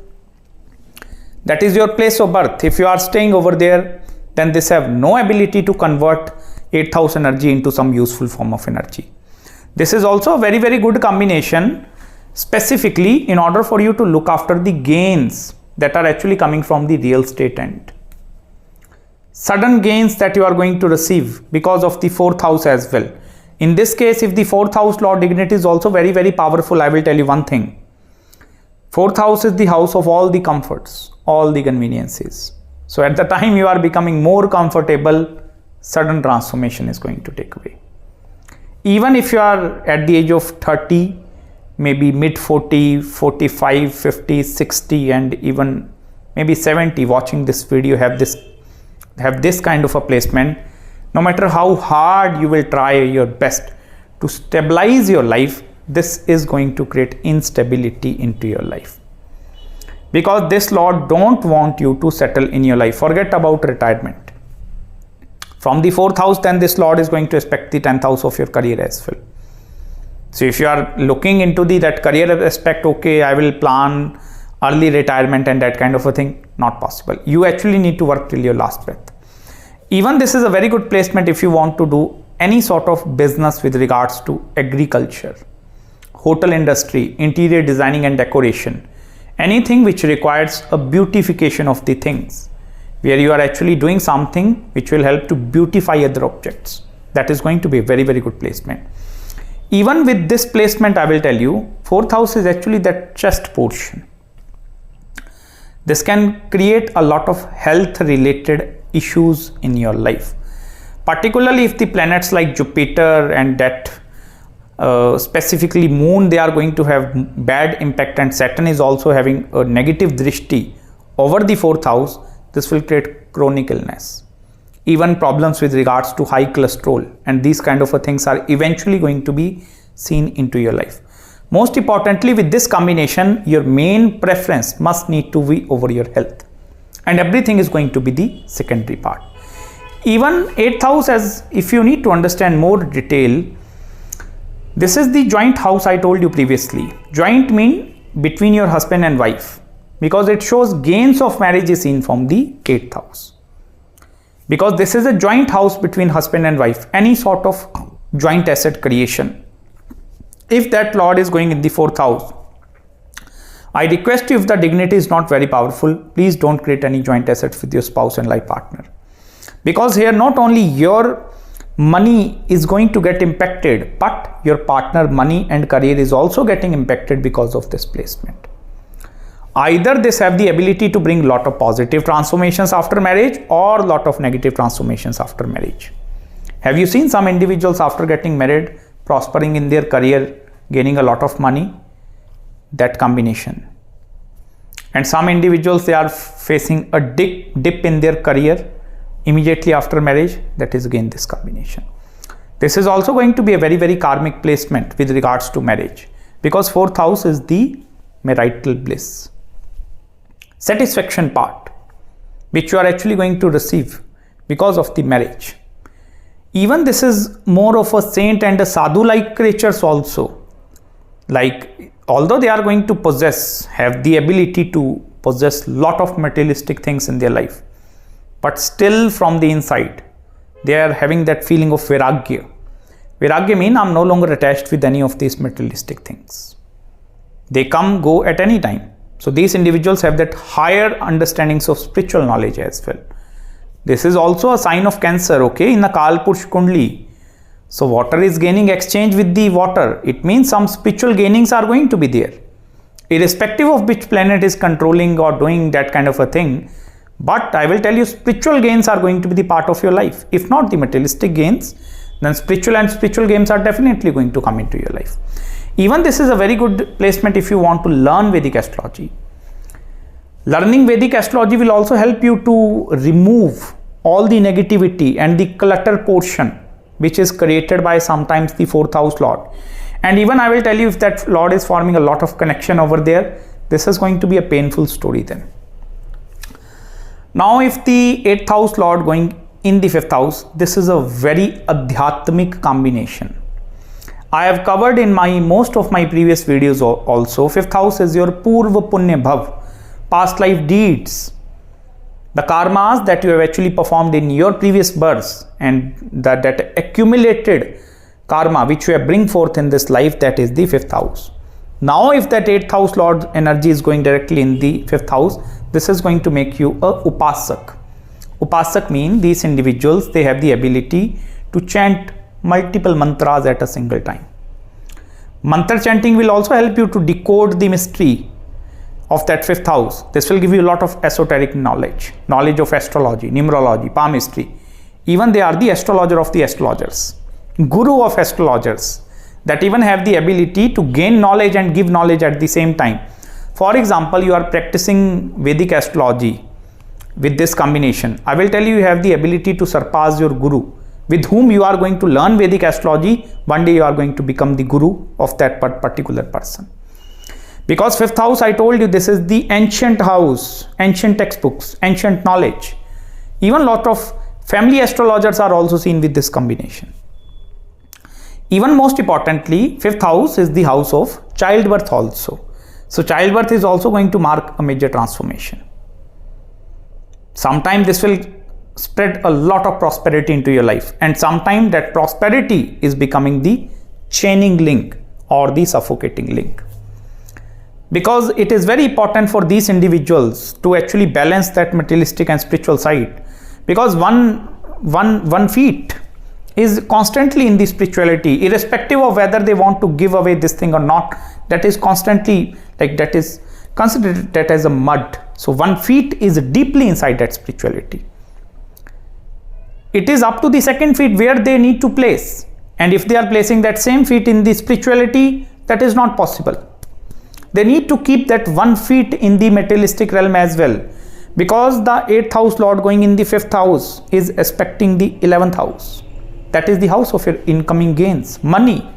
that is your place of birth, if you are staying over there, then this have no ability to convert 8th house energy into some useful form of energy. This is also a very, very good combination, specifically in order for you to look after the gains that are actually coming from the real estate end. Sudden gains that you are going to receive because of the 4th house as well. In this case, if the 4th house Lord dignity is also very, very powerful, I will tell you one thing. 4th house is the house of all the comforts, all the conveniences. So at the time you are becoming more comfortable, sudden transformation is going to take away. Even if you are at the age of 30, maybe mid 40, 45, 50, 60 and even maybe 70 watching this video have this kind of a placement, no matter how hard you will try your best to stabilize your life, this is going to create instability into your life. Because this Lord don't want you to settle in your life. Forget about retirement. From the 4th house, then this Lord is going to aspect the 10th house of your career as well. So if you are looking into that career aspect, okay, I will plan early retirement and that kind of a thing, not possible. You actually need to work till your last breath. Even this is a very good placement if you want to do any sort of business with regards to agriculture, hotel industry, interior designing and decoration, anything which requires a beautification of the things, where you are actually doing something which will help to beautify other objects. That is going to be a very, very good placement. Even with this placement, I will tell you, 4th house is actually that chest portion. This can create a lot of health related issues in your life, particularly if the planets like Jupiter and that specifically moon, they are going to have bad impact, and Saturn is also having a negative drishti over the 4th house. This will create chronic illness, even problems with regards to high cholesterol, and these kind of things are eventually going to be seen into your life. Most importantly, with this combination, your main preference must need to be over your health, and everything is going to be the secondary part. Even 8th house, as if you need to understand more detail, this is the joint house I told you previously. Joint mean between your husband and wife, because it shows gains of marriage is seen from the 8th house. Because this is a joint house between husband and wife, any sort of joint asset creation. If that Lord is going in the 4th house, I request you, if the dignity is not very powerful, please don't create any joint assets with your spouse and life partner. Because here not only your money is going to get impacted, but your partner money and career is also getting impacted because of this placement. Either this have the ability to bring lot of positive transformations after marriage or lot of negative transformations after marriage. Have you seen some individuals after getting married prospering in their career, gaining a lot of money? That combination. And some individuals, they are facing a dip in their career immediately after marriage. That is again this combination. This is also going to be a very, very karmic placement with regards to marriage, because 4th house is the marital bliss, satisfaction part, which you are actually going to receive because of the marriage. Even this is more of a saint and a sadhu like creatures also. Like, although they are going to have the ability to possess lot of materialistic things in their life, but still from the inside, they are having that feeling of vairagya. Vairagya means I'm no longer attached with any of these materialistic things. They come, go at any time. So these individuals have that higher understandings of spiritual knowledge as well. This is also a sign of Cancer, okay, in the Kalpursh Kundli. So water is gaining exchange with the water. It means some spiritual gainings are going to be there, irrespective of which planet is controlling or doing that kind of a thing. But I will tell you, spiritual gains are going to be the part of your life. If not the materialistic gains, then spiritual gains are definitely going to come into your life. Even this is a very good placement if you want to learn Vedic astrology. Learning Vedic astrology will also help you to remove all the negativity and the clutter portion which is created by sometimes the 4th house Lord. And even I will tell you, if that Lord is forming a lot of connection over there, this is going to be a painful story then. Now if the 8th house lord going in the 5th house, this is a very adhyatmic combination. I have covered in most of my previous videos also. 5th house is your purva punya bhav, past life deeds, the karmas that you have actually performed in your previous births, and that accumulated karma which you have bring forth in this life, that is the 5th house. Now if that 8th house lord energy is going directly in the 5th house, this is going to make you a upasak. Upasak means these individuals, they have the ability to chant multiple mantras at a single time. Mantra chanting will also help you to decode the mystery of that 5th house. This will give you a lot of esoteric knowledge of astrology, numerology, palmistry. Even they are the astrologer of the astrologers, guru of astrologers, that even have the ability to gain knowledge and give knowledge at the same time. For example, you are practicing Vedic astrology with this combination. I will tell you, you have the ability to surpass your guru, with whom you are going to learn Vedic astrology. One day you are going to become the guru of that particular person. Because 5th house, I told you, this is the ancient house, ancient textbooks, ancient knowledge. Even lot of family astrologers are also seen with this combination. Even most importantly, 5th house is the house of childbirth also. So childbirth is also going to mark a major transformation. Sometimes this will spread a lot of prosperity into your life, and sometimes that prosperity is becoming the chaining link or the suffocating link. Because it is very important for these individuals to actually balance that materialistic and spiritual side. Because one feet is constantly in the spirituality, irrespective of whether they want to give away this thing or not. That is constantly, like, that is considered that as a mud. So one feet is deeply inside that spirituality. It is up to the second feet where they need to place, and if they are placing that same feet in the spirituality, that is not possible. They need to keep that one feet in the materialistic realm as well, because the 8th house lord going in the 5th house is aspecting the 11th house. That is the house of your incoming gains, money.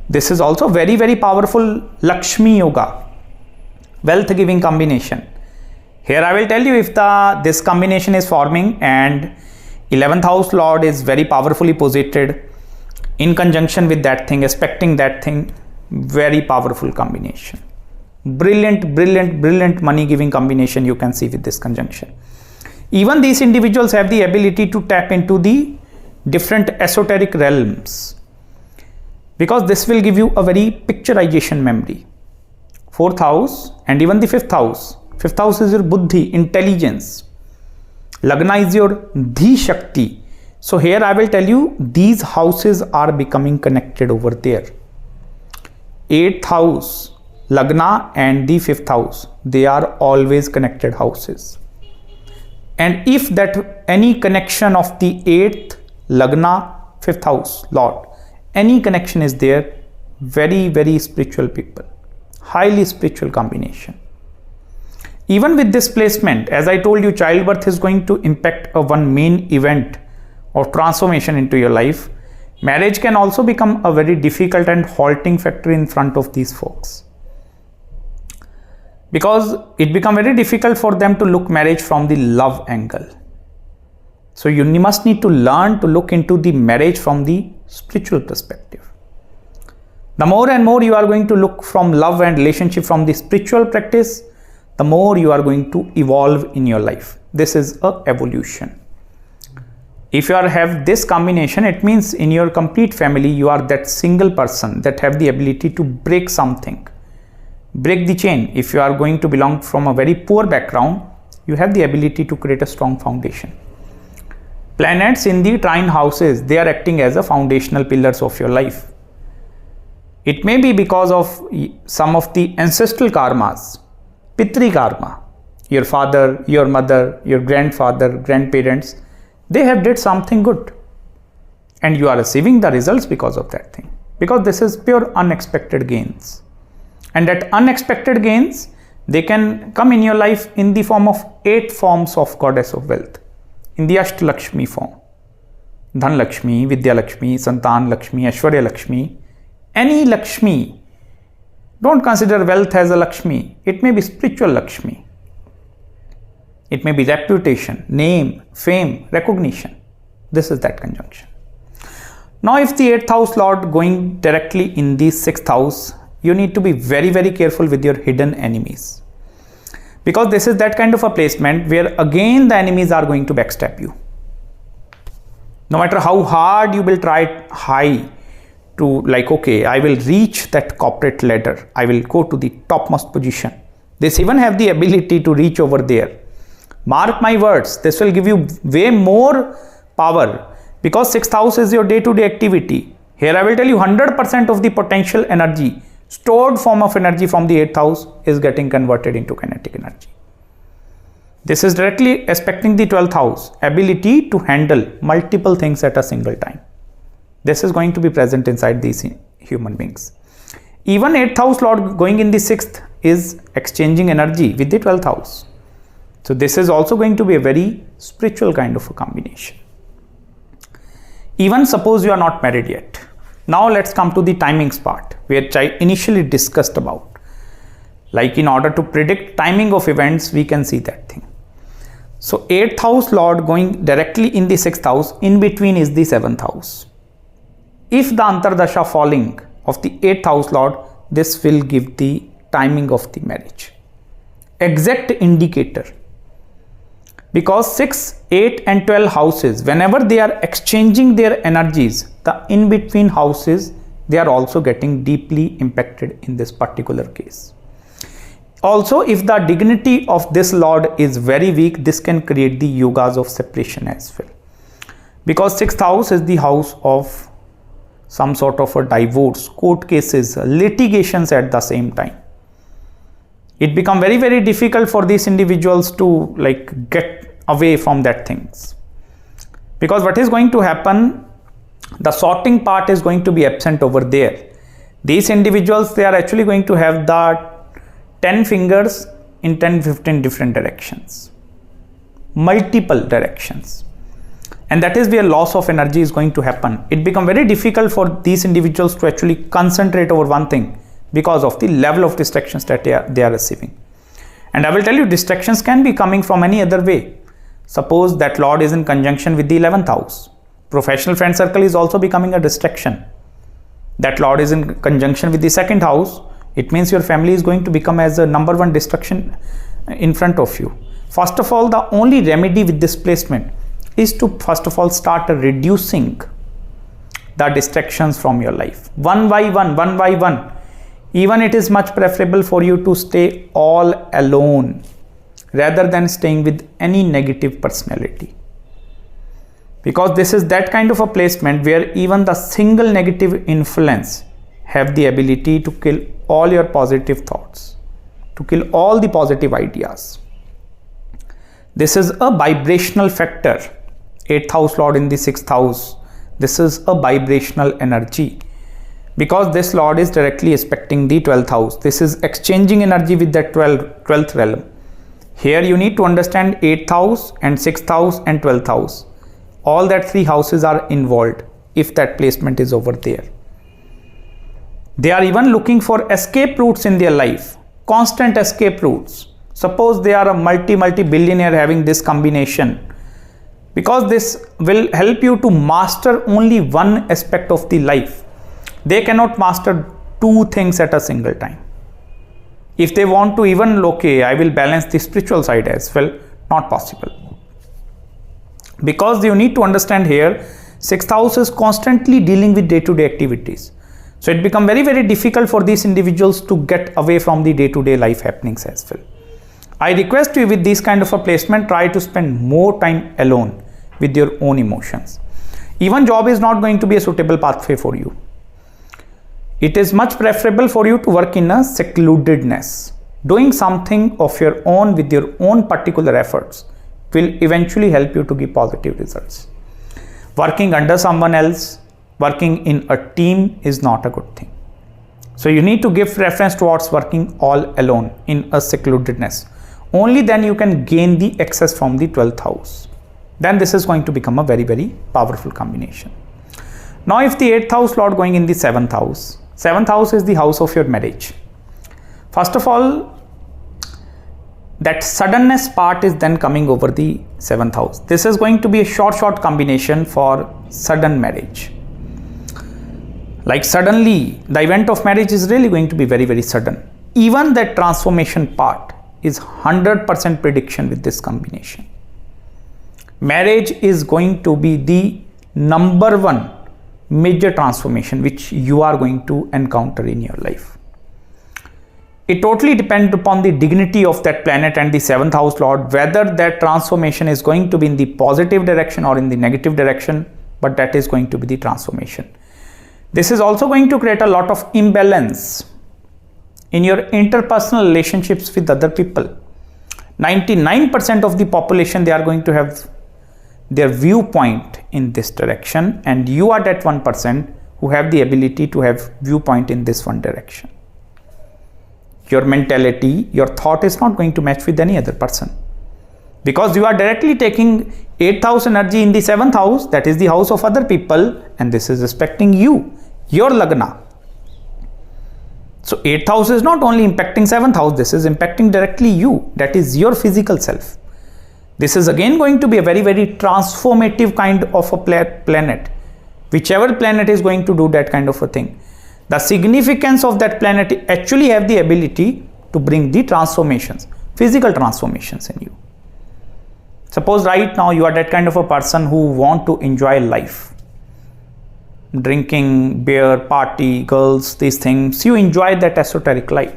This is also very, very powerful Lakshmi yoga, wealth giving combination. Here I will tell you, if this combination is forming and 11th house lord is very powerfully posited in conjunction with that thing, aspecting that thing, very powerful combination. Brilliant money giving combination you can see with this conjunction. Even these individuals have the ability to tap into the different esoteric realms, because this will give you a very picturization memory. 4th house and even the 5th house. 5th house is your buddhi, intelligence. Lagna is your dhi shakti. So here I will tell you, these houses are becoming connected over there. 8th house, Lagna, and the 5th house, they are always connected houses. And if that any connection of the 8th, Lagna, 5th house lord, any connection is there, very spiritual people, highly spiritual combination. Even with this placement, as I told you, childbirth is going to impact one main event of transformation into your life. Marriage can also become a very difficult and halting factor in front of these folks, because it becomes very difficult for them to look marriage from the love angle. So you must need to learn to look into the marriage from the spiritual perspective. The more and more you are going to look from love and relationship from the spiritual practice, the more you are going to evolve in your life. This is a evolution. If you have this combination, it means in your complete family, you are that single person that have the ability to break something, break the chain. If you are going to belong from a very poor background, you have the ability to create a strong foundation. Planets in the trine houses, they are acting as a foundational pillars of your life. It may be because of some of the ancestral karmas, Pitri karma, your father, your mother, your grandfather, grandparents, they have did something good, and you are receiving the results because of that thing, because this is pure unexpected gains. And that unexpected gains, they can come in your life in the form of 8 forms of goddess of wealth, in the Ashtalakshmi form. Dhan Lakshmi, Vidya Lakshmi, Santan Lakshmi, Ashwarya Lakshmi, any Lakshmi. Don't consider wealth as a Lakshmi. It may be spiritual Lakshmi. It may be reputation, name, fame, recognition. This is that conjunction. Now if the 8th house lord going directly in the 6th house, you need to be very, very careful with your hidden enemies. Because this is that kind of a placement where again the enemies are going to backstab you. No matter how hard you will try high to like, okay, I will reach that corporate ladder. I will go to the topmost position. This even have the ability to reach over there. Mark my words, this will give you way more power because 6th house is your day-to-day activity. Here I will tell you 100% of the potential energy, stored form of energy from the 8th house is getting converted into kinetic energy. This is directly aspecting the 12th house, ability to handle multiple things at a single time. This is going to be present inside these human beings. Even 8th house lord going in the 6th is exchanging energy with the 12th house. So this is also going to be a very spiritual kind of a combination. Even suppose you are not married yet. Now let's come to the timings part, which I initially discussed about. Like in order to predict timing of events, we can see that thing. So 8th house lord going directly in the 6th house, in between is the 7th house. If the Antardasha falling of the 8th house lord, this will give the timing of the marriage. Exact indicator. Because 6, 8 and 12 houses, whenever they are exchanging their energies, the in-between houses, they are also getting deeply impacted in this particular case. Also, if the dignity of this lord is very weak, this can create the yogas of separation as well. Because 6th house is the house of some sort of a divorce, court cases, litigations at the same time. It becomes very, very difficult for these individuals to like get away from that things. Because what is going to happen, the sorting part is going to be absent over there. These individuals, they are actually going to have the 10 fingers in 10-15 different directions, multiple directions, and that is where loss of energy is going to happen. It becomes very difficult for these individuals to actually concentrate over one thing because of the level of distractions that they are receiving. And I will tell you, distractions can be coming from any other way. Suppose that lord is in conjunction with the 11th house. Professional friend circle is also becoming a distraction. That lord is in conjunction with the 2nd house. It means your family is going to become as a number one distraction in front of you. First of all, the only remedy with this placement is to first of all start reducing the distractions from your life. One by one. Even it is much preferable for you to stay all alone rather than staying with any negative personality. Because this is that kind of a placement where even the single negative influence have the ability to kill all your positive thoughts, to kill all the positive ideas. This is a vibrational factor. 8th house lord in the 6th house. This is a vibrational energy. Because this lord is directly aspecting the 12th house. This is exchanging energy with that 12th realm. Here you need to understand 8th house and 6th house and 12th house. All that 3 houses are involved if that placement is over there. They are even looking for escape routes in their life, constant escape routes. Suppose they are a multi-billionaire having this combination. Because this will help you to master only one aspect of the life. They cannot master 2 things at a single time. If they want to even, okay, I will balance the spiritual side as well, not possible. Because you need to understand here, 6th house is constantly dealing with day-to-day activities. So it becomes very, very difficult for these individuals to get away from the day-to-day life happenings as well. I request you with this kind of a placement, try to spend more time alone with your own emotions. Even job is not going to be a suitable pathway for you. It is much preferable for you to work in a secludedness. Doing something of your own with your own particular efforts will eventually help you to give positive results. Working under someone else, working in a team is not a good thing. So you need to give preference towards working all alone in a secludedness. Only then you can gain the access from the 12th house. Then this is going to become a very, very powerful combination. Now if the 8th house lord going in the 7th house, 7th house is the house of your marriage. First of all, that suddenness part is then coming over the 7th house. This is going to be a short combination for sudden marriage. Like suddenly, the event of marriage is really going to be very sudden. Even that transformation part is 100% prediction with this combination. Marriage is going to be the number one major transformation which you are going to encounter in your life. It totally depends upon the dignity of that planet and the 7th house lord, whether that transformation is going to be in the positive direction or in the negative direction, but that is going to be the transformation. This is also going to create a lot of imbalance in your interpersonal relationships with other people. 99% of the population, they are going to have their viewpoint in this direction, and you are that 1% who have the ability to have viewpoint in this one direction. Your mentality, your thought is not going to match with any other person, because you are directly taking 8th house energy in the 7th house, that is the house of other people, and this is respecting you, your lagna. So 8th house is not only impacting 7th house, this is impacting directly you, that is your physical self. This is again going to be a very transformative kind of a planet. Whichever planet is going to do that kind of a thing, the significance of that planet actually have the ability to bring the transformations, physical transformations in you. Suppose right now you are that kind of a person who want to enjoy life. Drinking, beer, party, girls, these things, you enjoy that esoteric life.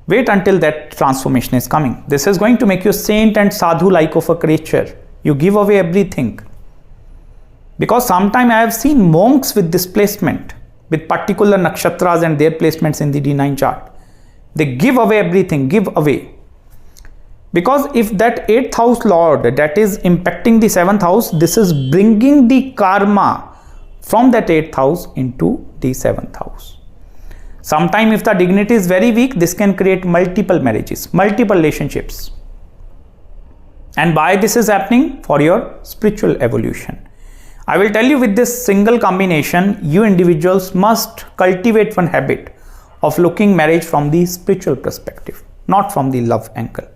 Wait until that transformation is coming. This is going to make you saint and sadhu like of a creature. You give away everything. Because sometimes I have seen monks with displacement, with particular nakshatras and their placements in the D9 chart. They give away everything, give away. Because if that 8th house lord that is impacting the 7th house, this is bringing the karma from that 8th house into the 7th house. Sometimes if the dignity is very weak, this can create multiple marriages, multiple relationships. And why this is happening? For your spiritual evolution. I will tell you, with this single combination, you individuals must cultivate one habit of looking marriage from the spiritual perspective, not from the love angle.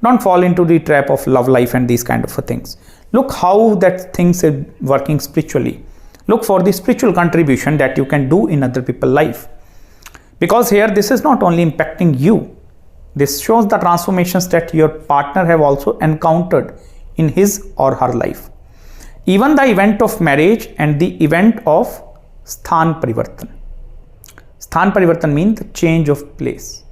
Don't fall into the trap of love life and these kind of things. Look how that things is working spiritually. Look for the spiritual contribution that you can do in other people's life. Because here this is not only impacting you, this shows the transformations that your partner have also encountered in his or her life. Even the event of marriage and the event of sthan parivartan. Sthan parivartan means the change of place.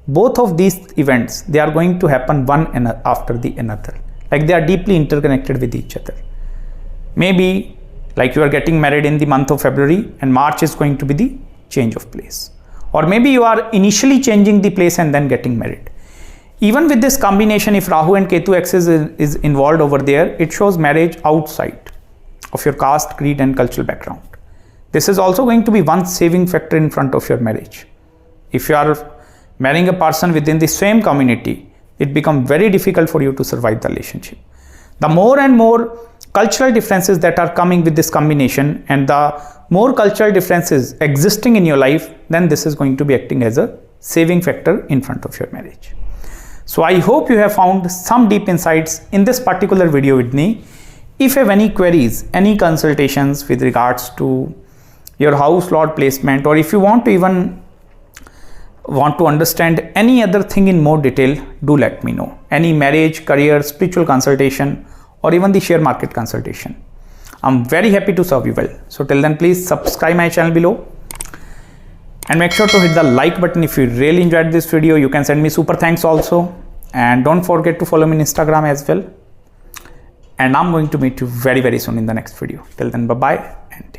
Both of these events, they are going to happen one after the another. Like they are deeply interconnected with each other. Maybe like you are getting married in the month of February and March is going to be the change of place. Or maybe you are initially changing the place and then getting married. Even with this combination, if Rahu and Ketu axis is involved over there, it shows marriage outside of your caste, creed and cultural background. This is also going to be one saving factor in front of your marriage. If you are marrying a person within the same community, it becomes very difficult for you to survive the relationship. The more and more cultural differences that are coming with this combination, and the more cultural differences existing in your life, then this is going to be acting as a saving factor in front of your marriage. So I hope you have found some deep insights in this particular video with me. If you have any queries, any consultations with regards to your house lord placement, or if you want to understand any other thing in more detail, do let me know. Any marriage, career, spiritual consultation, or even the share market consultation, I'm very happy to serve you well. So till then, please subscribe my channel below and make sure to hit the like button. If you really enjoyed this video, you can send me super thanks also, and don't forget to follow me on Instagram as well. And I'm going to meet you very soon in the next video. Till then, bye bye and